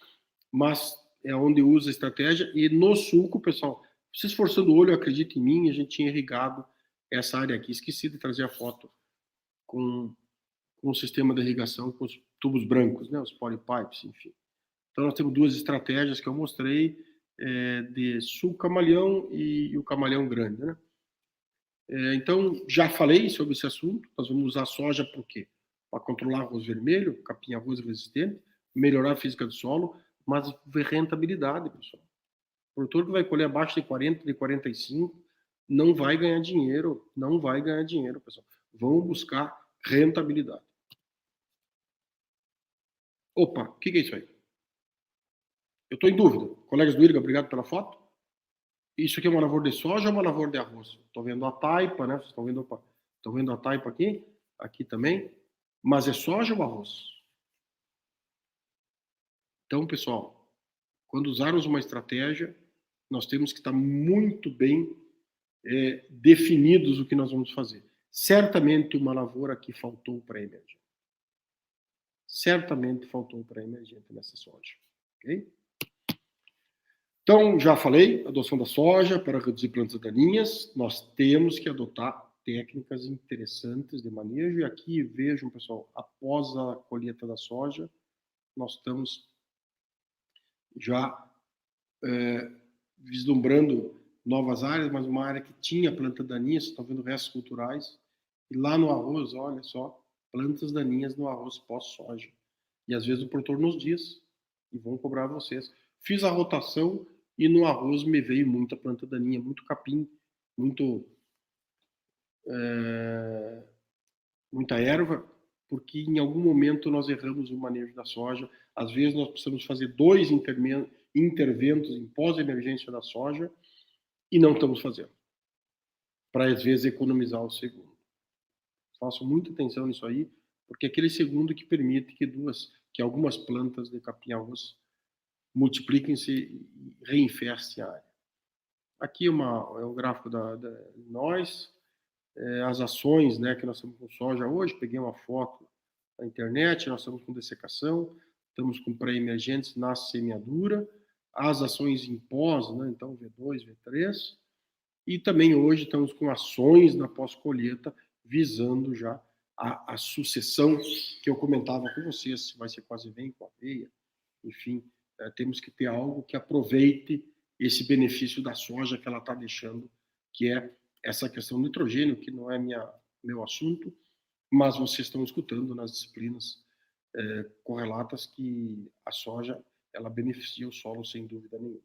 mas é onde usa a estratégia, e no suco, pessoal, se esforçando o olho, acredite em mim, a gente tinha irrigado essa área aqui, esqueci de trazer a foto com o sistema de irrigação, com os tubos brancos, né, os polypipes, enfim. Então nós temos 2 estratégias que eu mostrei, de suco camalhão e o camalhão grande, né. Então, já falei sobre esse assunto, nós vamos usar soja por quê? Para controlar arroz vermelho, capim-arroz resistente, melhorar a física do solo, mas ver rentabilidade, pessoal. O produtor que vai colher abaixo de 40, de 45, não vai ganhar dinheiro, pessoal. Vamos buscar rentabilidade. Opa, o que é isso aí? Eu estou em dúvida. Colegas do IRGA, obrigado pela foto. Isso aqui é uma lavoura de soja ou uma lavoura de arroz? Estou vendo a taipa, né? Vocês estão vendo, opa, estão vendo a taipa aqui também. Mas é soja ou arroz? Então, pessoal, quando usarmos uma estratégia, nós temos que estar muito bem definidos o que nós vamos fazer. Certamente uma lavoura que faltou para emergente. Certamente faltou para emergente nessa soja. Ok? Então, já falei, adoção da soja para reduzir plantas daninhas, nós temos que adotar técnicas interessantes de manejo, e aqui vejam, pessoal, após a colheita da soja, nós estamos já vislumbrando novas áreas, mas uma área que tinha planta daninha, vocês estão vendo restos culturais, e lá no arroz, olha só, plantas daninhas no arroz pós-soja. E às vezes o produtor nos diz, e vão cobrar vocês. Fiz a rotação e no arroz me veio muita planta daninha, muito capim, muita erva, porque em algum momento nós erramos o manejo da soja. Às vezes nós precisamos fazer 2 interventos em pós-emergência da soja e não estamos fazendo, para às vezes economizar o segundo. Faço muita atenção nisso aí, porque é aquele segundo que permite que algumas plantas de capim-arroz multipliquem-se e reinfestem a área. Aqui é um gráfico da nós, as ações, né, que nós estamos com soja hoje. Peguei uma foto na internet, nós estamos com dessecação, estamos com pré-emergentes na semeadura, as ações em pós, né, então V2, V3, e também hoje estamos com ações na pós-colheita, visando já a sucessão que eu comentava com vocês, se vai ser com azevém, com aveia, enfim, temos que ter algo que aproveite esse benefício da soja que ela está deixando, que é essa questão do nitrogênio, que não é meu assunto, mas vocês estão escutando nas disciplinas correlatas que a soja ela beneficia o solo sem dúvida nenhuma.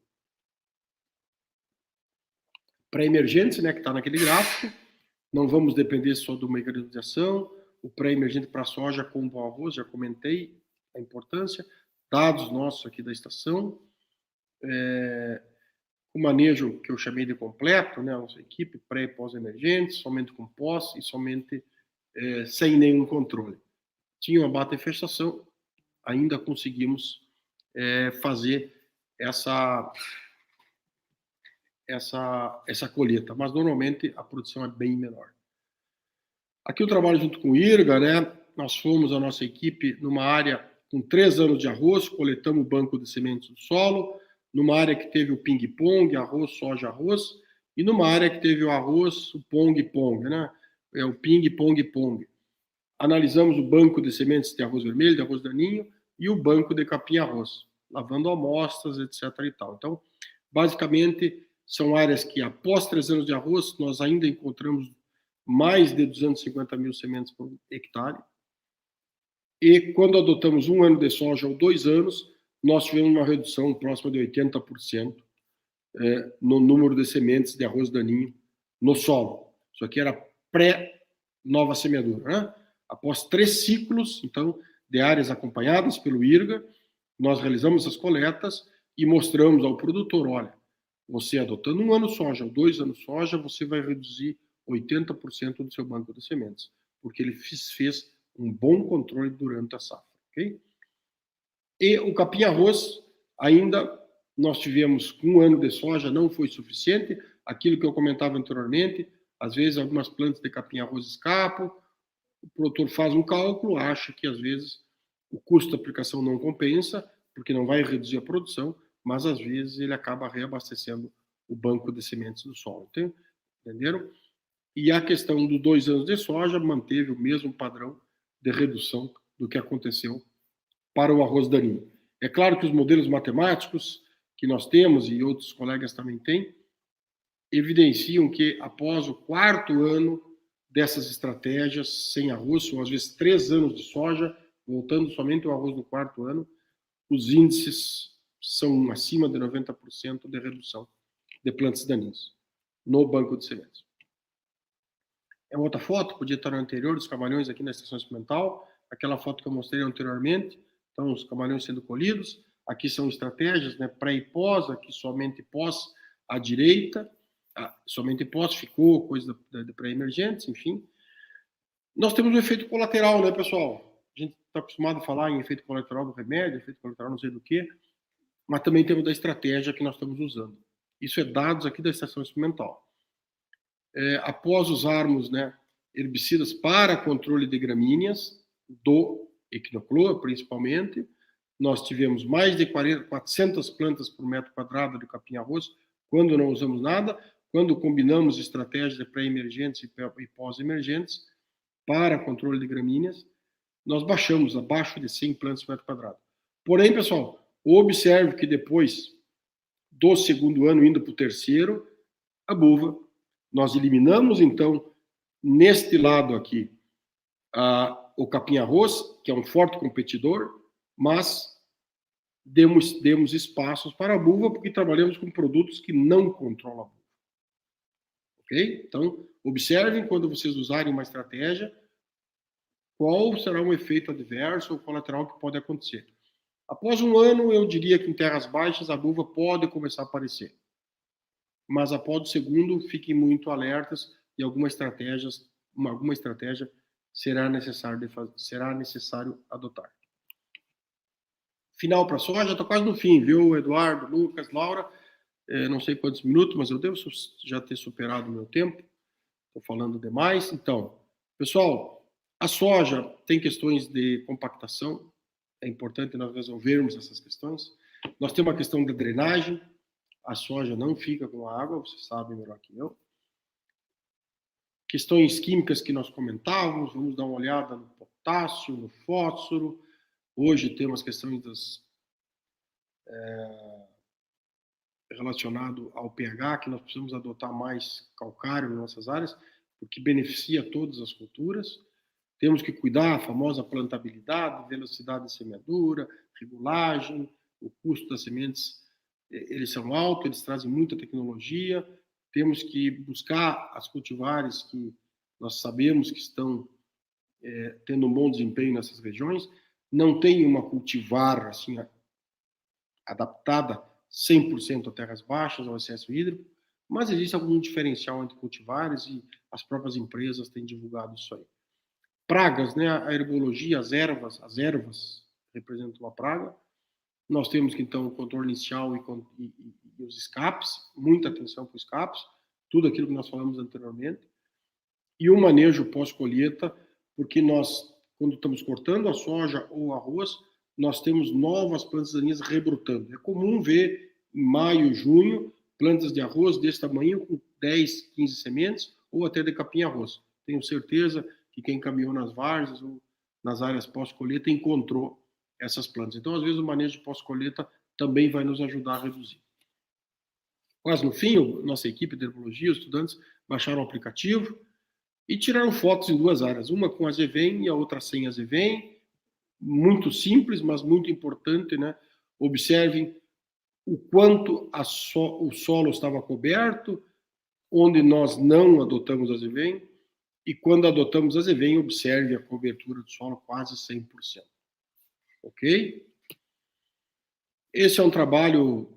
pré-emergentes, né, que está naquele gráfico. Não vamos depender só do mecanismo de ação. O pré-emergente para a soja com o arroz, já comentei a importância. Dados nossos aqui da estação. O manejo que eu chamei de completo, né, a nossa equipe, pré e pós-emergentes, somente com pós e somente sem nenhum controle. Tinha uma bata infestação, ainda conseguimos fazer essa colheita, mas normalmente a produção é bem menor. Aqui eu trabalho junto com o IRGA, né? Nós fomos, a nossa equipe, numa área com 3 anos de arroz, coletamos o banco de sementes do solo, numa área que teve o ping-pong, arroz, soja, arroz, e numa área que teve o arroz, o pong-pong, né? É o ping-pong-pong. Analisamos o banco de sementes de arroz vermelho, de arroz daninho, e o banco de capim-arroz, lavando amostras, etc. e tal. Então, basicamente, são áreas que, após 3 anos de arroz, nós ainda encontramos mais de 250 mil sementes por hectare. E quando adotamos 1 ano de soja ou 2 anos, nós tivemos uma redução próxima de 80% no número de sementes de arroz daninho no solo. Isso aqui era pré-nova semeadura, né? Após 3 ciclos, então, de áreas acompanhadas pelo IRGA, nós realizamos as coletas e mostramos ao produtor, olha, você adotando 1 ano soja ou 2 anos soja, você vai reduzir 80% do seu banco de sementes, porque ele fez um bom controle durante a safra, ok? E o capim-arroz, ainda nós tivemos 1 ano de soja, não foi suficiente, aquilo que eu comentava anteriormente, às vezes algumas plantas de capim-arroz escapam, o produtor faz um cálculo, acha que às vezes o custo da aplicação não compensa, porque não vai reduzir a produção, mas às vezes ele acaba reabastecendo o banco de sementes do solo, entenderam? E a questão dos 2 anos de soja manteve o mesmo padrão de redução do que aconteceu para o arroz daninho. É claro que os modelos matemáticos que nós temos, e outros colegas também têm, evidenciam que após o 4º ano dessas estratégias sem arroz, ou às vezes 3 anos de soja, voltando somente ao arroz no 4º ano, os índices são acima de 90% de redução de plantas daninhas no banco de sementes. É uma outra foto, podia estar no anterior, dos camarões aqui na estação experimental, aquela foto que eu mostrei anteriormente, então os camarões sendo colhidos, aqui são estratégias, né, pré e pós, aqui somente pós à direita, somente pós ficou coisa de pré-emergentes, enfim. Nós temos um efeito colateral, né, pessoal? A gente está acostumado a falar em efeito colateral do remédio, efeito colateral não sei do que, mas também temos da estratégia que nós estamos usando. Isso é dados aqui da estação experimental. Após usarmos, né, herbicidas para controle de gramíneas, do Equinoclor principalmente, nós tivemos mais de 400 plantas por metro quadrado de capim-arroz, quando não usamos nada, quando combinamos estratégias de pré-emergentes e pós-emergentes para controle de gramíneas, nós baixamos abaixo de 100 plantas por metro quadrado. Porém, pessoal, observe que depois do 2º ano, indo para o 3º, a buva, nós eliminamos, então, neste lado aqui, o capim-arroz, que é um forte competidor, mas demos espaços para a buva, porque trabalhamos com produtos que não controlam a buva. Ok? Então, observem quando vocês usarem uma estratégia, qual será um efeito adverso ou colateral que pode acontecer. Após 1 ano, eu diria que em terras baixas a buva pode começar a aparecer. Mas após o 2º, fiquem muito alertas e alguma estratégia será necessário adotar. Final para a soja, estou quase no fim, viu, Eduardo, Lucas, Laura? Não sei quantos minutos, mas eu devo já ter superado o meu tempo. Estou falando demais. Então, pessoal, a soja tem questões de compactação. É importante nós resolvermos essas questões. Nós temos uma questão da drenagem. A soja não fica com água, vocês sabem melhor que eu. Questões químicas que nós comentávamos, vamos dar uma olhada no potássio, no fósforo. Hoje temos questões relacionado ao pH, que nós precisamos adotar mais calcário nas nossas áreas, porque beneficia todas as culturas. Temos que cuidar da famosa plantabilidade, velocidade de semeadura, regulagem, o custo das sementes, eles são altos, eles trazem muita tecnologia, temos que buscar as cultivares que nós sabemos que estão tendo um bom desempenho nessas regiões. Não tem uma cultivar assim adaptada 100% a terras baixas, ao excesso hídrico, mas existe algum diferencial entre cultivares e as próprias empresas têm divulgado isso aí. Pragas, né? A herbologia, as ervas representam uma praga. Nós temos que, então, o controle inicial e os escapes, muita atenção para os escapes, tudo aquilo que nós falamos anteriormente, e o manejo pós-colheita, porque nós, quando estamos cortando a soja ou o arroz, nós temos novas plantas daninhas rebrotando. É comum ver em maio, junho, plantas de arroz desse tamanho com 10, 15 sementes ou até de capim-arroz. Tenho certeza que quem caminhou nas várzeas ou nas áreas pós-colheita encontrou essas plantas. Então, às vezes, o manejo pós-colheita também vai nos ajudar a reduzir. Mas, no fim, nossa equipe de herbologia, os estudantes, baixaram o aplicativo e tiraram fotos em 2 áreas, uma com azevém e a outra sem azevém. Muito simples, mas muito importante, né? Observem o quanto o solo estava coberto, onde nós não adotamos azevém, e quando adotamos azevém, observe a cobertura do solo quase 100%. Ok? Esse é um trabalho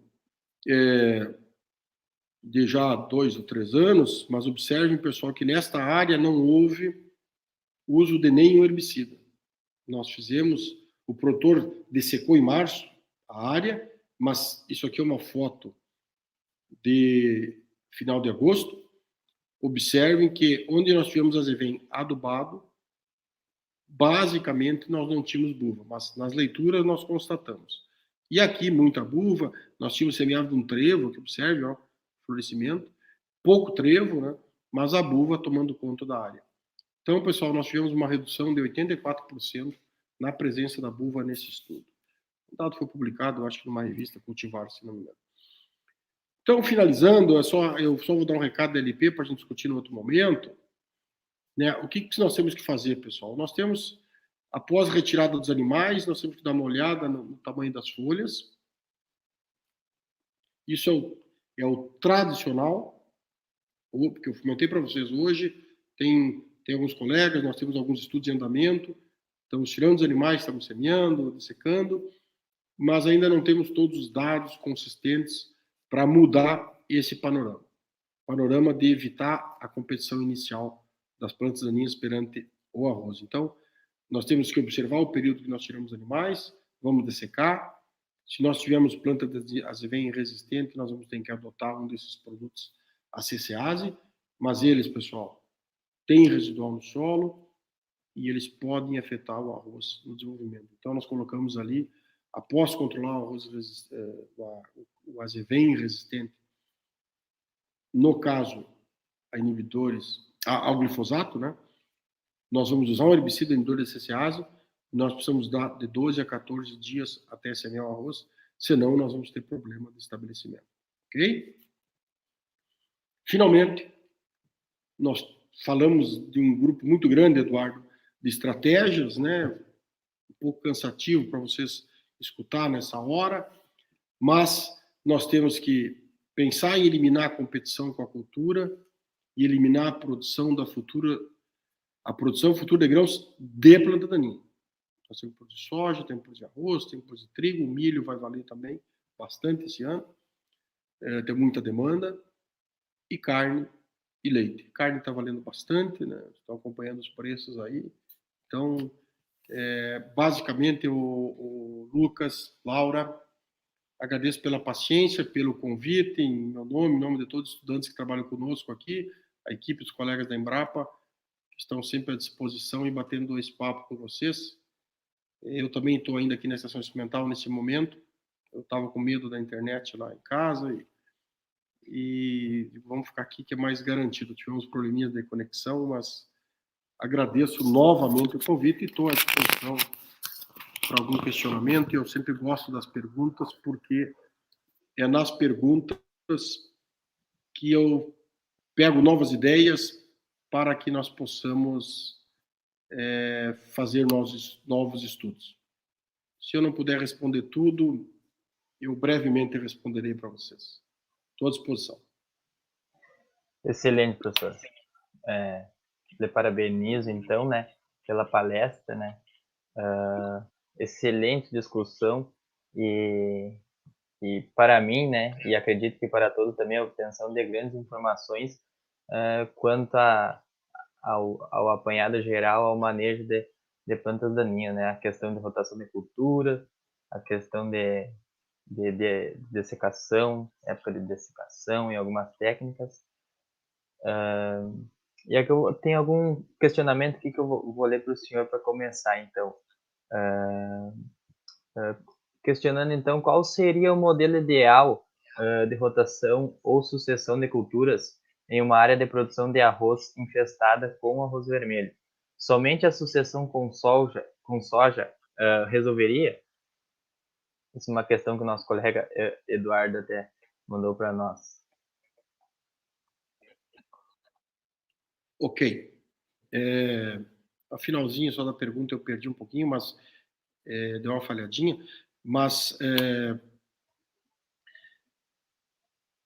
de já 2 ou 3 anos, mas observem, pessoal, que nesta área não houve uso de nenhum herbicida. Nós fizemos, o produtor dessecou em março a área, mas isso aqui é uma foto de final de agosto. Observem que onde nós tivemos azevém adubado, basicamente nós não tínhamos buva, mas nas leituras nós constatamos. E aqui muita buva, nós tínhamos semeado um trevo, que observe, ó, florescimento, pouco trevo, né, mas a buva tomando conta da área. Então, pessoal, nós tivemos uma redução de 84% na presença da buva nesse estudo. O dado foi publicado, eu acho que numa revista Cultivar, se não me engano. Então, finalizando, eu só vou dar um recado da LP para a gente discutir no outro momento. Né? O que nós temos que fazer, pessoal? Nós temos, após a retirada dos animais, nós temos que dar uma olhada no tamanho das folhas. Isso é o tradicional, porque eu comentei para vocês hoje, tem alguns colegas, nós temos alguns estudos em andamento, estamos tirando os animais, estamos semeando, dessecando, mas ainda não temos todos os dados consistentes para mudar esse panorama. Panorama de evitar a competição inicial das plantas daninhas perante o arroz. Então, nós temos que observar o período que nós tiramos animais, vamos dessecar. Se nós tivermos planta de azevém resistente, nós vamos ter que adotar um desses produtos, a CCase, mas eles, pessoal, têm residual no solo e eles podem afetar o arroz no desenvolvimento. Então, nós colocamos ali, após controlar o arroz, o azevém resistente, no caso, a inibidores, ao glifosato, né? Nós vamos usar um herbicida inibidor de CCase, nós precisamos dar de 12 a 14 dias até semear o arroz, senão nós vamos ter problema de estabelecimento. Ok? Finalmente, nós falamos de um grupo muito grande, Eduardo, de estratégias, né? Um pouco cansativo para vocês escutar nessa hora, mas nós temos que pensar em eliminar a competição com a cultura e eliminar a produção futura de grãos de planta daninha. Nós temos que produzir soja, temos que produzir arroz, temos que produzir trigo, milho vai valer também bastante esse ano, tem muita demanda, e carne e leite. Carne está valendo bastante, né? Estão acompanhando os preços aí. Então, basicamente, o Lucas, Laura, agradeço pela paciência, pelo convite, em meu nome, em nome de todos os estudantes que trabalham conosco aqui, a equipe, os colegas da Embrapa, que estão sempre à disposição e batendo esse papo com vocês. Eu também estou ainda aqui na estação experimental nesse momento. Eu estava com medo da internet lá em casa e vamos ficar aqui que é mais garantido. Tivemos probleminhas de conexão, mas agradeço novamente o convite e estou à disposição para algum questionamento. Eu sempre gosto das perguntas, porque é nas perguntas que eu pego novas ideias para que nós possamos fazer novos estudos. Se eu não puder responder tudo, eu brevemente responderei para vocês. Estou à disposição. Excelente, professor. Lhe parabenizo, então, né, pela palestra, né? Excelente discussão e para mim, né, e acredito que para todos também, a obtenção de grandes informações quanto ao apanhado geral, ao manejo de plantas daninhas, né, a questão de rotação de cultura, a questão de dessecação, época de dessecação e algumas técnicas. E aqui eu tenho algum questionamento aqui que eu vou ler para o senhor para começar, então. Questionando, então, qual seria o modelo ideal de rotação ou sucessão de culturas em uma área de produção de arroz infestada com arroz vermelho? Somente a sucessão com soja resolveria? Essa é uma questão que o nosso colega Eduardo até mandou para nós. Ok. A finalzinha só da pergunta eu perdi um pouquinho, mas deu uma falhadinha. Mas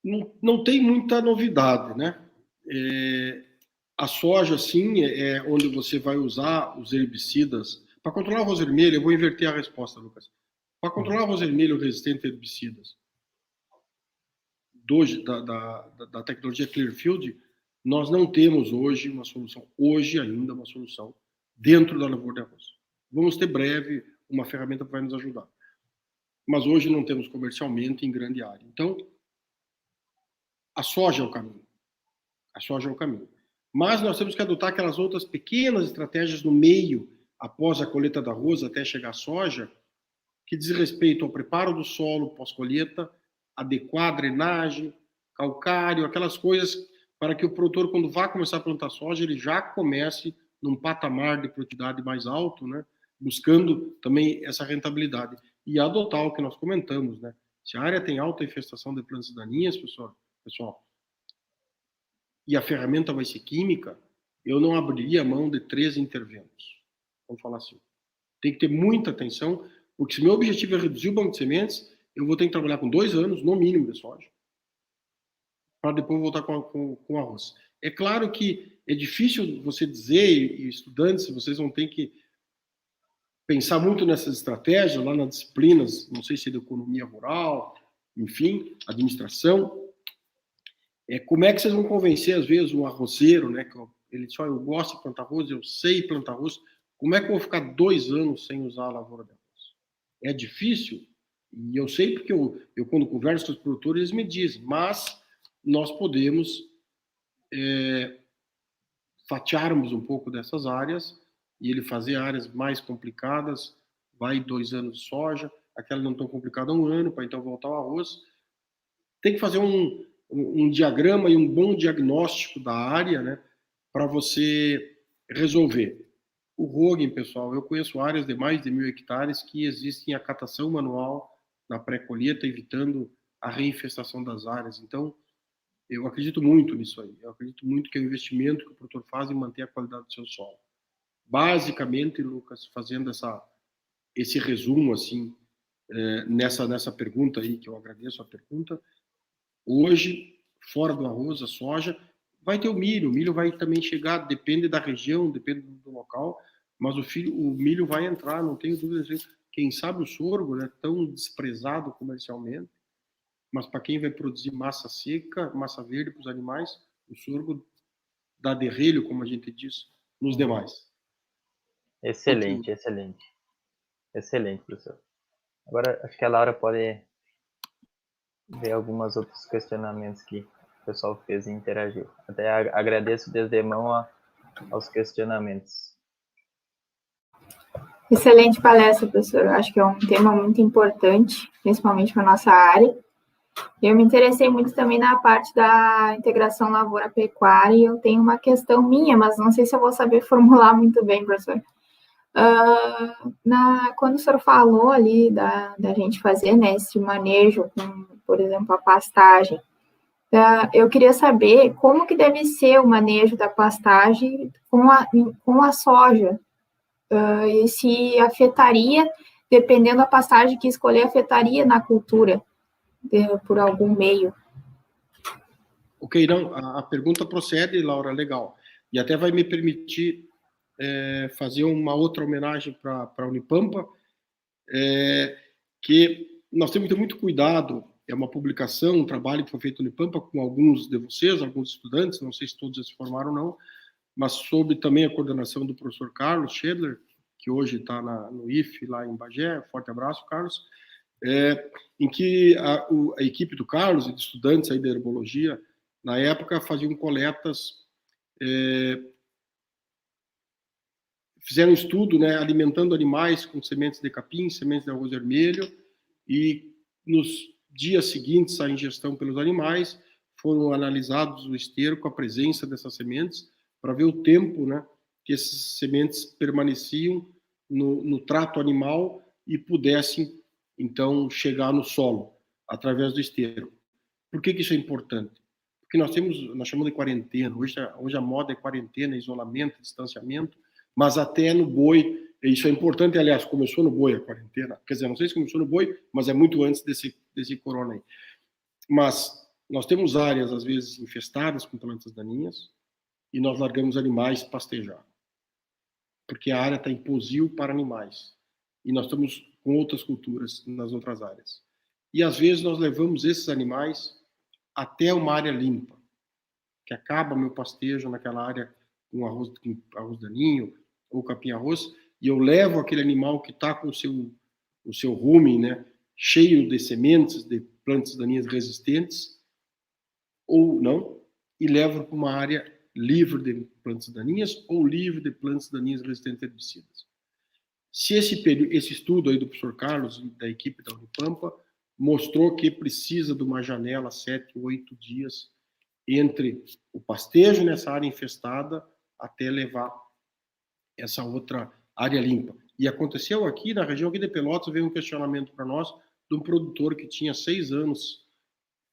não tem muita novidade, né? A soja, sim, é onde você vai usar os herbicidas. Para controlar o arroz vermelho, eu vou inverter a resposta, Lucas. Para controlar o arroz vermelho resistente a herbicidas da tecnologia Clearfield, nós não temos hoje uma solução, dentro da lavoura de arroz. Vamos ter breve uma ferramenta que vai nos ajudar. Mas hoje não temos comercialmente em grande área. Então, a soja é o caminho. Mas nós temos que adotar aquelas outras pequenas estratégias no meio, após a colheita do arroz, até chegar à soja, que diz respeito ao preparo do solo pós-colheita, adequar a drenagem, calcário, aquelas coisas para que o produtor, quando vá começar a plantar soja, ele já comece num patamar de produtividade mais alto, né? Buscando também essa rentabilidade. E adotar o que nós comentamos, né? Se a área tem alta infestação de plantas daninhas, pessoal, e a ferramenta vai ser química, eu não abriria a mão de 3 interventos. Vamos falar assim. Tem que ter muita atenção, porque se meu objetivo é reduzir o banco de sementes, eu vou ter que trabalhar com 2 anos, no mínimo, de soja, para depois voltar com arroz. É claro que é difícil você dizer, e estudantes, vocês vão ter que pensar muito nessas estratégias, lá nas disciplinas, não sei se é de economia rural, enfim, administração. Como é que vocês vão convencer, às vezes, um arrozeiro, né? Que ele diz, eu gosto de plantar arroz, eu sei plantar arroz. Como é que eu vou ficar 2 anos sem usar a lavoura de arroz? É difícil, e eu sei porque eu quando converso com os produtores, eles me dizem, mas nós podemos fatiarmos um pouco dessas áreas e ele fazer áreas mais complicadas, vai 2 anos de soja, aquela não tão complicada 1 ano, para então voltar ao arroz. Tem que fazer um diagrama e um bom diagnóstico da área, né, para você resolver. O Rogen, pessoal, eu conheço áreas de mais de 1.000 hectares que existem a catação manual na pré-colheita, evitando a reinfestação das áreas. Então, eu acredito muito nisso aí. Eu acredito muito que é o investimento que o produtor faz em manter a qualidade do seu solo. Basicamente, Lucas, fazendo esse resumo, assim, nessa pergunta aí, que eu agradeço a pergunta, hoje, fora do arroz, a soja, vai ter o milho vai também chegar, depende da região, depende do local, mas o milho vai entrar, não tenho dúvida. Quem sabe o sorgo, né, tão desprezado comercialmente, mas para quem vai produzir massa seca, massa verde para os animais, o sorgo dá derrelho, como a gente diz, nos demais. Excelente, excelente. Excelente, professor. Agora, acho que a Laura pode ver alguns outros questionamentos que o pessoal fez e interagiu. Até agradeço desde mão aos questionamentos. Excelente palestra, professor. Eu acho que é um tema muito importante, principalmente para a nossa área. Eu me interessei muito também na parte da integração lavoura-pecuária e eu tenho uma questão minha, mas não sei se eu vou saber formular muito bem, professor. Quando o senhor falou ali da gente fazer, né, esse manejo com, por exemplo, a pastagem, eu queria saber como que deve ser o manejo da pastagem com a soja, e se afetaria, dependendo da pastagem que escolher, afetaria na cultura por algum meio. Ok, não, a pergunta procede, Laura, legal. E até vai me permitir fazer uma outra homenagem para a Unipampa, que nós temos que ter muito cuidado. É uma publicação, um trabalho que foi feito na Unipampa com alguns de vocês, alguns estudantes, não sei se todos já se formaram ou não, mas sob também a coordenação do professor Carlos Schedler, que hoje está no IFE, lá em Bagé. Forte abraço, Carlos. Em que a equipe do Carlos e de estudantes aí da herbologia, na época, faziam coletas, fizeram um estudo, né, alimentando animais com sementes de capim, sementes de arroz vermelho, e nos dias seguintes à ingestão pelos animais, foram analisados o esterco, a presença dessas sementes, para ver o tempo, né, que essas sementes permaneciam no trato animal e pudessem, então, chegar no solo, através do esterco. Por que isso é importante? Porque nós chamamos de quarentena, hoje a moda é quarentena, isolamento, distanciamento, mas até no boi, isso é importante, aliás, começou no boi a quarentena, quer dizer, não sei se começou no boi, mas é muito antes desse corona aí. Mas nós temos áreas, às vezes, infestadas com plantas daninhas, e nós largamos animais pastejar, porque a área está em posil para animais, e nós estamos com outras culturas nas outras áreas. E, às vezes, nós levamos esses animais até uma área limpa, que acaba meu pastejo naquela área com arroz daninho ou capim-arroz, e eu levo aquele animal que está com o seu rumen, né, cheio de sementes de plantas daninhas resistentes, ou não, e levo para uma área livre de plantas daninhas ou livre de plantas daninhas resistentes a herbicidas. Se esse estudo aí do professor Carlos e da equipe da Unipampa mostrou que precisa de uma janela 7, 8 dias entre o pastejo nessa área infestada até levar essa outra área limpa. E aconteceu aqui na região aqui de Pelotas, veio um questionamento para nós de um produtor que tinha 6 anos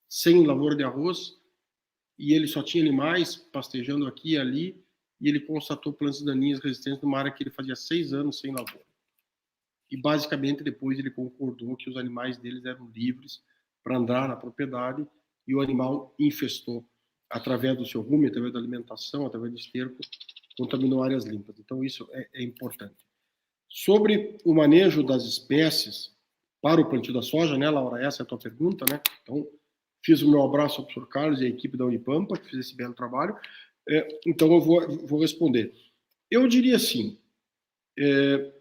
sem lavoura de arroz, e ele só tinha animais pastejando aqui e ali, e ele constatou plantas daninhas resistentes numa área que ele fazia 6 anos sem lavoura. E basicamente depois ele concordou que os animais deles eram livres para andar na propriedade, e o animal infestou através do seu rumo, através da alimentação, através do esterco, contaminou áreas limpas. Então isso é importante. Sobre o manejo das espécies para o plantio da soja, né, Laura? Essa é a tua pergunta, né? Então, fiz o meu abraço ao professor Carlos e à equipe da Unipampa, que fez esse belo trabalho. Então, eu vou responder. Eu diria assim,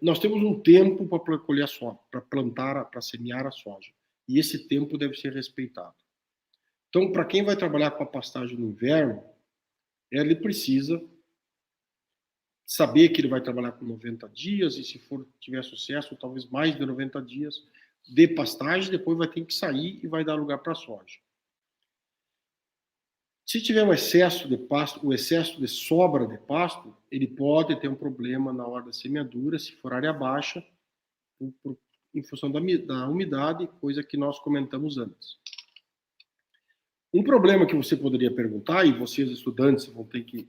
nós temos um tempo para colher a soja, para plantar, para semear a soja. E esse tempo deve ser respeitado. Então, para quem vai trabalhar com a pastagem no inverno, ele precisa saber que ele vai trabalhar com 90 dias, e se tiver sucesso, talvez mais de 90 dias de pastagem, depois vai ter que sair e vai dar lugar para a soja. Se tiver um excesso de pasto, o excesso de sobra de pasto, ele pode ter um problema na hora da semeadura, se for área baixa, em função da umidade, coisa que nós comentamos antes. Um problema que você poderia perguntar, e vocês estudantes vão ter que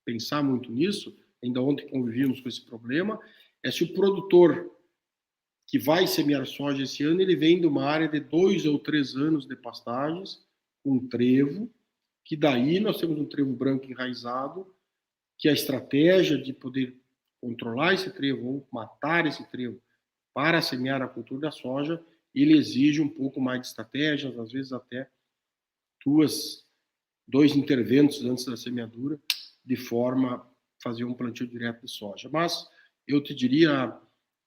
pensar muito nisso, ainda ontem convivíamos com esse problema, é se o produtor que vai semear soja esse ano, ele vem de uma área de 2 ou 3 anos de pastagens, com trevo, que daí nós temos um trevo branco enraizado, que a estratégia de poder controlar esse trevo ou matar esse trevo para semear a cultura da soja, ele exige um pouco mais de estratégias, às vezes até 2 interventos antes da semeadura, de forma a fazer um plantio direto de soja. Mas eu te diria,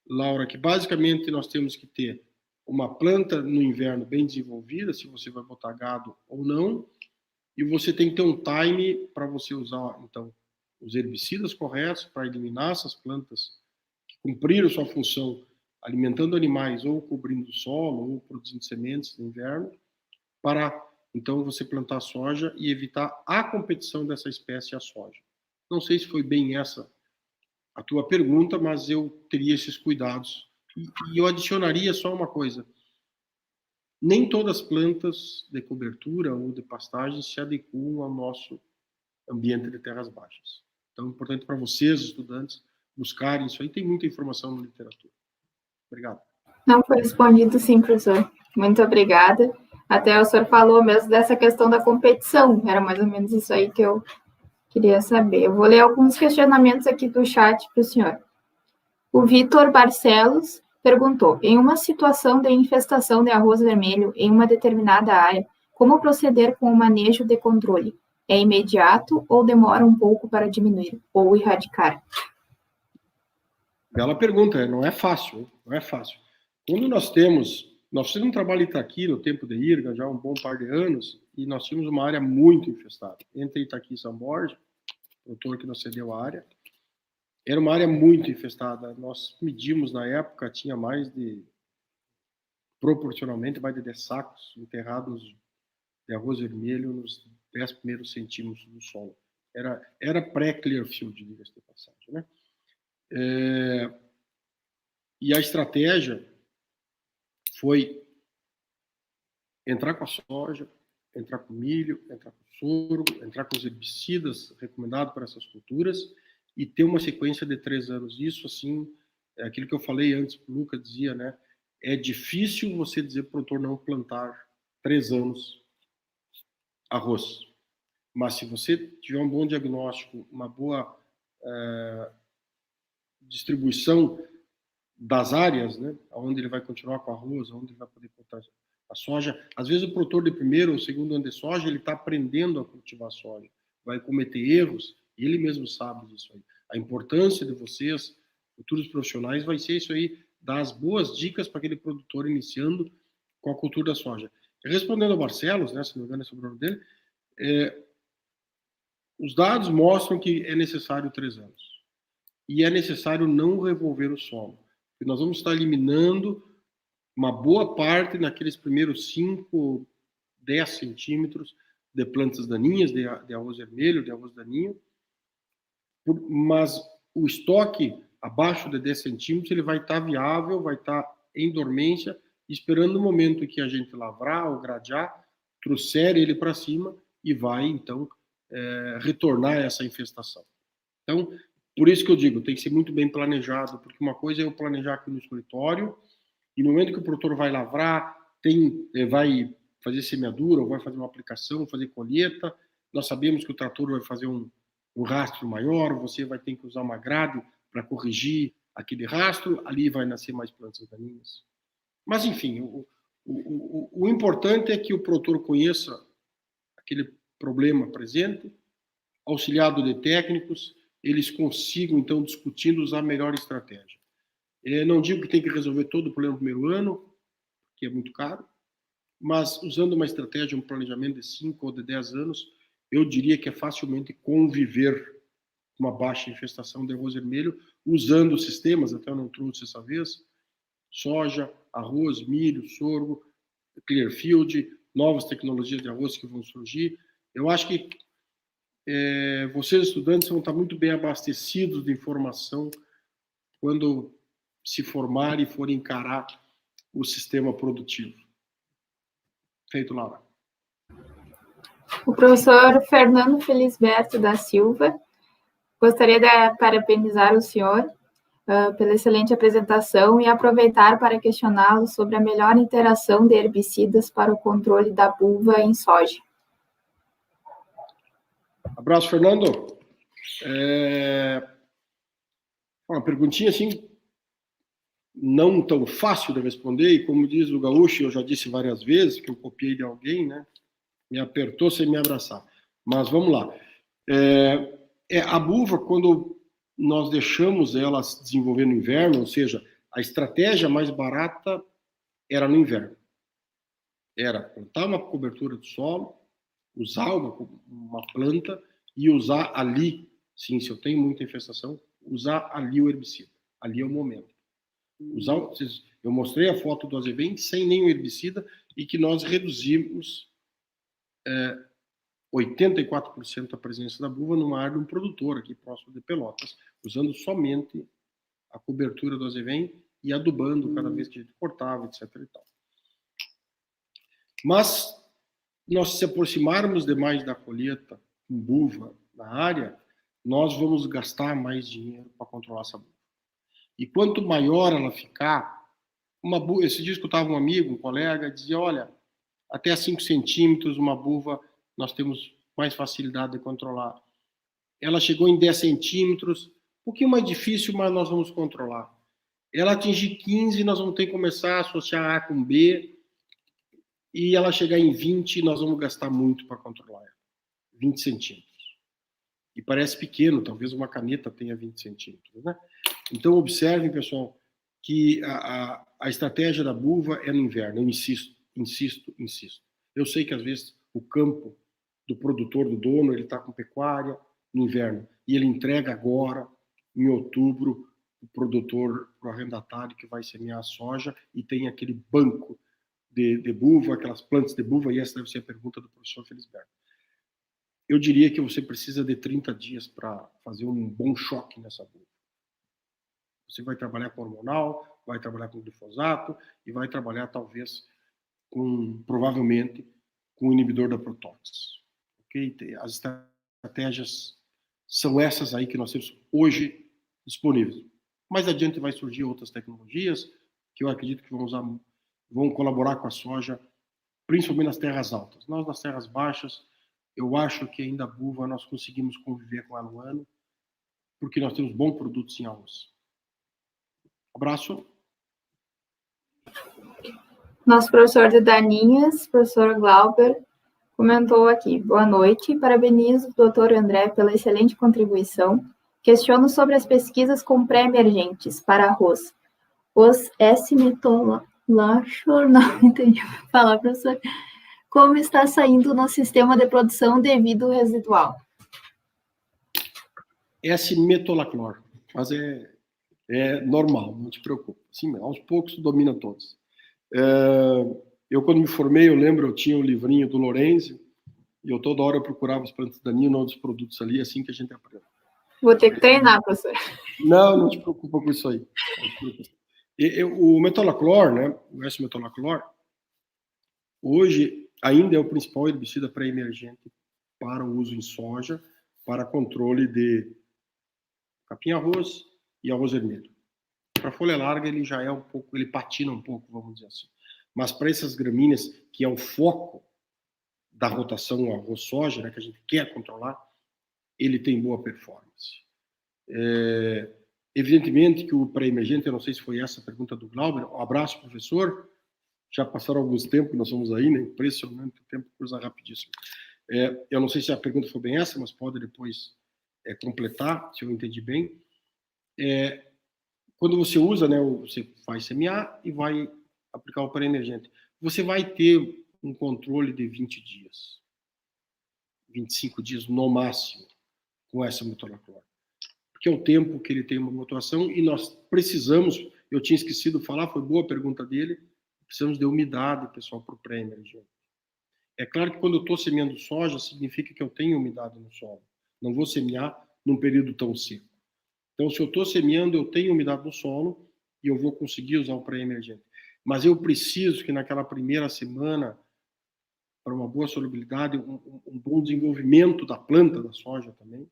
Laura, que basicamente nós temos que ter uma planta no inverno bem desenvolvida, se você vai botar gado ou não, e você tem que ter um time para você usar, então, os herbicidas corretos para eliminar essas plantas que cumpriram sua função alimentando animais ou cobrindo o solo ou produzindo sementes no inverno, para, então, você plantar soja e evitar a competição dessa espécie à soja. Não sei se foi bem essa a tua pergunta, mas eu teria esses cuidados. E eu adicionaria só uma coisa. Nem todas as plantas de cobertura ou de pastagem se adequam ao nosso ambiente de terras baixas. Então, é importante para vocês, estudantes, buscarem isso aí. Tem muita informação na literatura. Obrigado. Não, foi respondido sim, professor. Muito obrigada. Até o senhor falou mesmo dessa questão da competição, era mais ou menos isso aí que eu queria saber. Eu vou ler alguns questionamentos aqui do chat para o senhor. O Vitor Barcelos perguntou: em uma situação de infestação de arroz vermelho em uma determinada área, como proceder com o manejo de controle? É imediato ou demora um pouco para diminuir ou erradicar? Bela pergunta, não é fácil, hein? Não é fácil. Quando nós fizemos um trabalho em Itaqui no tempo de Irga, já há um bom par de anos, e nós tínhamos uma área muito infestada. Entre Itaqui e São Borja, o produtor que nos cedeu a área, era uma área muito infestada. Nós medimos na época, tinha proporcionalmente, mais de 10 sacos enterrados de arroz vermelho nos 10 primeiros centímetros do solo. Era pré-Clearfield, diga-se de passagem, né? E a estratégia foi entrar com a soja, entrar com milho, entrar com sorgo, entrar com os herbicidas recomendados para essas culturas e ter uma sequência de 3 anos. Isso, assim, é aquilo que eu falei antes, que o Lucas dizia, né? É difícil você dizer para o produtor não plantar 3 anos arroz. Mas se você tiver um bom diagnóstico, uma boa distribuição das áreas, né, onde ele vai continuar com arroz, onde ele vai poder plantar a soja. Às vezes o produtor de primeiro ou segundo ano de soja, ele está aprendendo a cultivar soja, vai cometer erros, e ele mesmo sabe disso aí. A importância de vocês, futuros profissionais, vai ser isso aí, dar as boas dicas para aquele produtor iniciando com a cultura da soja. Respondendo ao Barcelos, né, se não me engano é sobre o nome dele, os dados mostram que é necessário 3 anos. E é necessário não revolver o solo. Porque nós vamos estar eliminando uma boa parte naqueles primeiros 5, 10 centímetros de plantas daninhas, de arroz vermelho, de arroz daninho. Mas o estoque abaixo de 10 centímetros ele vai estar viável, vai estar em dormência, esperando o momento que a gente lavrar ou gradear, trouxer ele para cima e vai, então, retornar essa infestação. Então, por isso que eu digo, tem que ser muito bem planejado, porque uma coisa é eu planejar aqui no escritório, e no momento que o produtor vai lavrar, vai fazer semeadura, ou vai fazer uma aplicação, fazer colheita, nós sabemos que o trator vai fazer um rastro maior, você vai ter que usar uma grade para corrigir aquele rastro, ali vai nascer mais plantas daninhas. Mas, enfim, o importante é que o produtor conheça aquele problema presente, auxiliado de técnicos, eles consigam, então, discutindo, usar a melhor estratégia. Eu não digo que tem que resolver todo o problema no primeiro ano, que é muito caro, mas usando uma estratégia, um planejamento de 5 ou de 10 anos, eu diria que é facilmente conviver com uma baixa infestação de arroz vermelho, usando sistemas, até eu não trouxe essa vez, soja, arroz, milho, sorgo, Clearfield, novas tecnologias de arroz que vão surgir. Eu acho que vocês, estudantes, vão estar muito bem abastecidos de informação quando se formarem e forem encarar o sistema produtivo. Feito, Laura. O professor Fernando Felisberto da Silva gostaria de parabenizar o senhor pela excelente apresentação e aproveitar para questioná-lo sobre a melhor interação de herbicidas para o controle da bulva em soja. Abraço, Fernando. Uma perguntinha assim, não tão fácil de responder, e como diz o gaúcho, eu já disse várias vezes, que eu copiei de alguém, né? Me apertou sem me abraçar. Mas vamos lá. A bulva, quando nós deixamos ela se desenvolver no inverno, ou seja, a estratégia mais barata era no inverno. Era plantar uma cobertura do solo, usar uma planta e usar ali, sim, se eu tenho muita infestação, usar ali o herbicida. Ali é o momento. Eu mostrei a foto do azevém sem nenhum herbicida e que nós reduzimos 84% da presença da bulva numa área de um produtor aqui próximo de Pelotas, usando somente a cobertura do azevém e adubando cada vez que a gente cortava, etc. e tal. Mas nós se aproximarmos demais da colheita com bulva na área, nós vamos gastar mais dinheiro para controlar essa bulva. E quanto maior ela ficar, esse dia eu escutava um amigo, um colega, dizia, olha, Até 5 centímetros, uma buva, nós temos mais facilidade de controlar. Ela chegou em 10 centímetros, um pouquinho mais difícil, mas nós vamos controlar. Ela atingir 15, nós vamos ter que começar a associar A com B, e ela chegar em 20, nós vamos gastar muito para controlar ela. 20 centímetros. E parece pequeno, talvez uma caneta tenha 20 centímetros, né? Então, observem, pessoal, que a estratégia da buva é no inverno. Eu insisto. Eu sei que, às vezes, o campo do produtor, do dono, ele está com pecuária no inverno, e ele entrega agora, em outubro, o produtor, o arrendatário que vai semear a soja, e tem aquele banco de buva, aquelas plantas de buva, e essa deve ser a pergunta do professor Felisberto. Eu diria que você precisa de 30 dias para fazer um bom choque nessa buva. Você vai trabalhar com hormonal, vai trabalhar com glifosato e vai trabalhar, talvez, provavelmente, com o inibidor da protóxise. Okay? As estratégias são essas aí que nós temos hoje disponíveis. Mais adiante vai surgir outras tecnologias que eu acredito que vão colaborar com a soja, principalmente nas terras altas. Nós, nas terras baixas, eu acho que ainda a buva nós conseguimos conviver com ela no ano, porque nós temos bons produtos em arroz. Abraço. Nosso professor de Daninhas, professor Glauber, comentou aqui: boa noite, parabenizo o doutor André pela excelente contribuição. Questiono sobre as pesquisas com pré-emergentes para arroz. Os S-metolachor, não entendi falar, professor. Como está saindo no sistema de produção devido residual? S-metolachlor, mas é normal, não te preocupe. Sim, aos poucos tu domina todos. Eu, quando me formei, eu lembro, eu tinha o livrinho do Lorenzi, e eu toda hora procurava as plantas daninhas, outros produtos ali, assim que a gente aprende. Vou ter que treinar, professor. Não te preocupa com isso aí. O metolachlor, né, o S-metolachlor, hoje ainda é o principal herbicida pré-emergente para o uso em soja, para controle de capim-arroz e arroz vermelho. Para folha larga ele já é um pouco, ele patina um pouco, vamos dizer assim. Mas para essas gramíneas, que é o foco da rotação arroz-soja, né, que a gente quer controlar, ele tem boa performance. Evidentemente que o pré-emergente, eu não sei se foi essa a pergunta do Glauber, um abraço, professor, já passaram alguns tempos, nós somos aí, né, impressionante, o tempo cruza rapidíssimo. Eu não sei se a pergunta foi bem essa, mas pode depois completar, se eu entendi bem. Quando você usa, né, você vai semear e vai aplicar o pré-emergente, você vai ter um controle de 20 dias, 25 dias no máximo, com essa metolachlor. Porque é o tempo que ele tem uma atuação e nós precisamos, eu tinha esquecido de falar, foi boa a pergunta dele, precisamos de umidade, pessoal, para o pré-emergente. É claro que quando eu estou semeando soja, significa que eu tenho umidade no solo. Não vou semear num período tão seco. Então, se eu estou semeando, eu tenho umidade no solo e eu vou conseguir usar o pré-emergente. Mas eu preciso que naquela primeira semana, para uma boa solubilidade, um bom desenvolvimento da planta da soja também,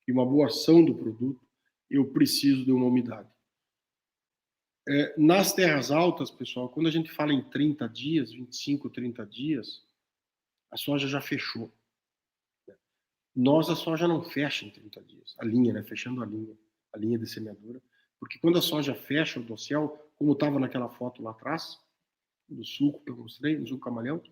e uma boa ação do produto, eu preciso de uma umidade. Nas terras altas, pessoal, quando a gente fala em 30 dias, 25, 30 dias, a soja já fechou. A soja não fecha em 30 dias. A linha, né? Fechando a linha de semeadura. Porque quando a soja fecha o dossel, como estava naquela foto lá atrás, do suco que eu mostrei, do suco camaleão,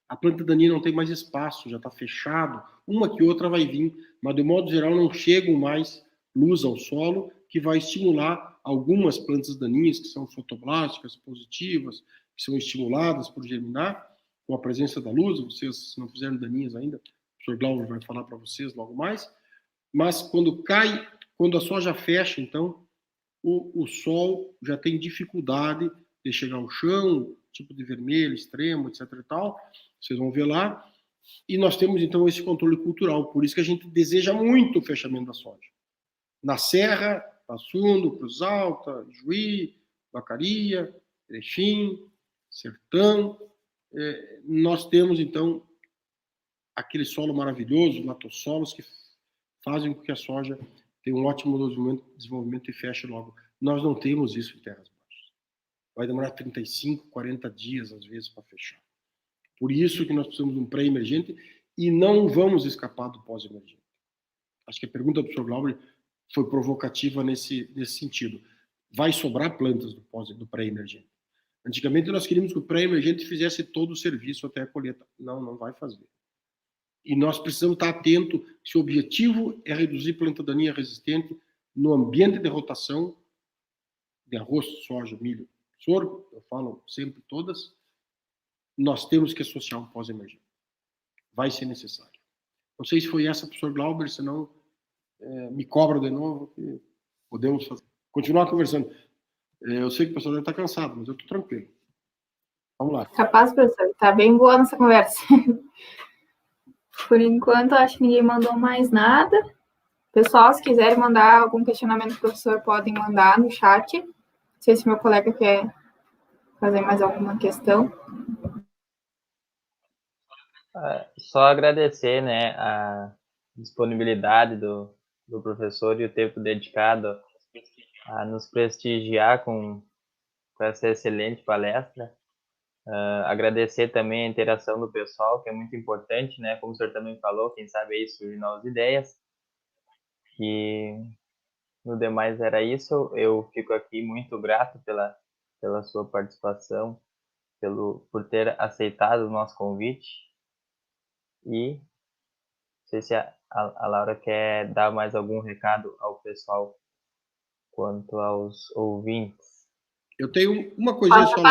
a planta daninha não tem mais espaço, já está fechado. Uma que outra vai vir, mas de modo geral não chegam mais luz ao solo, que vai estimular algumas plantas daninhas que são fotoblásticas, positivas, que são estimuladas por germinar, com a presença da luz. Vocês, se não fizeram daninhas ainda, o professor Glauber vai falar para vocês logo mais. Mas quando a soja fecha, então, o sol já tem dificuldade de chegar ao chão, tipo de vermelho extremo, etc. e tal. Vocês vão ver lá. E nós temos, então, esse controle cultural. Por isso que a gente deseja muito o fechamento da soja. Na Serra, Passo Fundo, Cruz Alta, Juí, Vacaria, Erechim, Sertão, nós temos, então, aquele solo maravilhoso, latossolos, que fazem com que a soja tenha um ótimo desenvolvimento e feche logo. Nós não temos isso em terras baixas. Vai demorar 35, 40 dias, às vezes, para fechar. Por isso que nós precisamos de um pré-emergente e não vamos escapar do pós-emergente. Acho que a pergunta do professor Glauber foi provocativa nesse sentido. Vai sobrar plantas do pré-emergente. Antigamente nós queríamos que o pré-emergente fizesse todo o serviço até a colheita. Não vai fazer. E nós precisamos estar atentos se o objetivo é reduzir planta daninha resistente no ambiente de rotação de arroz, soja, milho, sorgo, eu falo sempre todas, nós temos que associar um pós-emergente. Vai ser necessário. Não sei se foi essa, professor Glauber, senão me cobra de novo, que podemos fazer. Continuar conversando. Eu sei que o pessoal deve estar cansado, mas eu estou tranquilo. Vamos lá. Capaz, professor. Está bem boa nossa conversa. Por enquanto, acho que ninguém mandou mais nada. Pessoal, se quiserem mandar algum questionamento pro professor, podem mandar no chat. Não sei se meu colega quer fazer mais alguma questão. Só agradecer, né, a disponibilidade do professor e o tempo dedicado a nos prestigiar com essa excelente palestra. Agradecer também a interação do pessoal, que é muito importante, né? Como o senhor também falou, quem sabe aí surgem novas ideias. E no demais era isso. Eu fico aqui muito grato pela sua participação, por ter aceitado o nosso convite. E não sei se a Laura quer dar mais algum recado ao pessoal quanto aos ouvintes. Eu tenho uma coisinha só.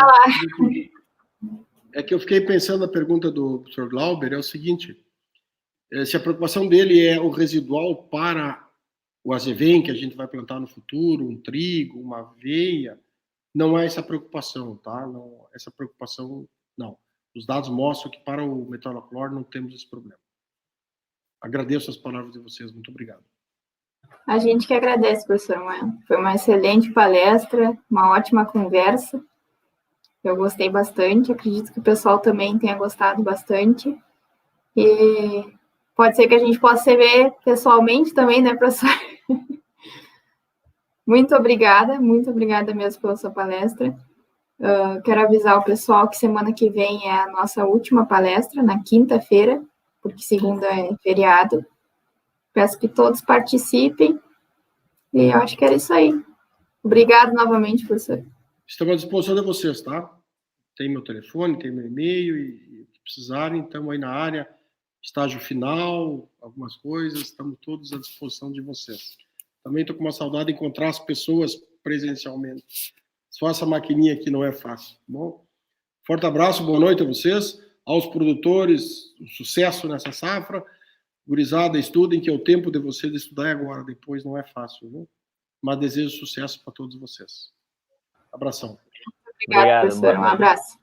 É que eu fiquei pensando na pergunta do professor Glauber, é o seguinte, se a preocupação dele é o residual para o azevém, que a gente vai plantar no futuro, um trigo, uma aveia, não é essa preocupação, tá? Não, essa preocupação, não. Os dados mostram que para o metalocloro não temos esse problema. Agradeço as palavras de vocês, muito obrigado. A gente que agradece, professor Moel. Foi uma excelente palestra, uma ótima conversa. Eu gostei bastante, acredito que o pessoal também tenha gostado bastante. E pode ser que a gente possa se ver pessoalmente também, né, professor? Muito obrigada mesmo pela sua palestra. Quero avisar o pessoal que semana que vem é a nossa última palestra, na quinta-feira, porque segunda é feriado. Peço que todos participem. E eu acho que era isso aí. Obrigado novamente, professor. Estamos à disposição de vocês, tá? Tem meu telefone, tem meu e-mail, e se precisarem, estamos aí na área, estágio final, algumas coisas, estamos todos à disposição de vocês. Também estou com uma saudade de encontrar as pessoas presencialmente. Só essa maquininha aqui não é fácil, tá bom? Forte abraço, boa noite a vocês, aos produtores, sucesso nessa safra. Gurizada, estudem, que é o tempo de vocês estudar agora, depois não é fácil, viu? Mas desejo sucesso para todos vocês. Abração. Obrigado, professor. Um abraço.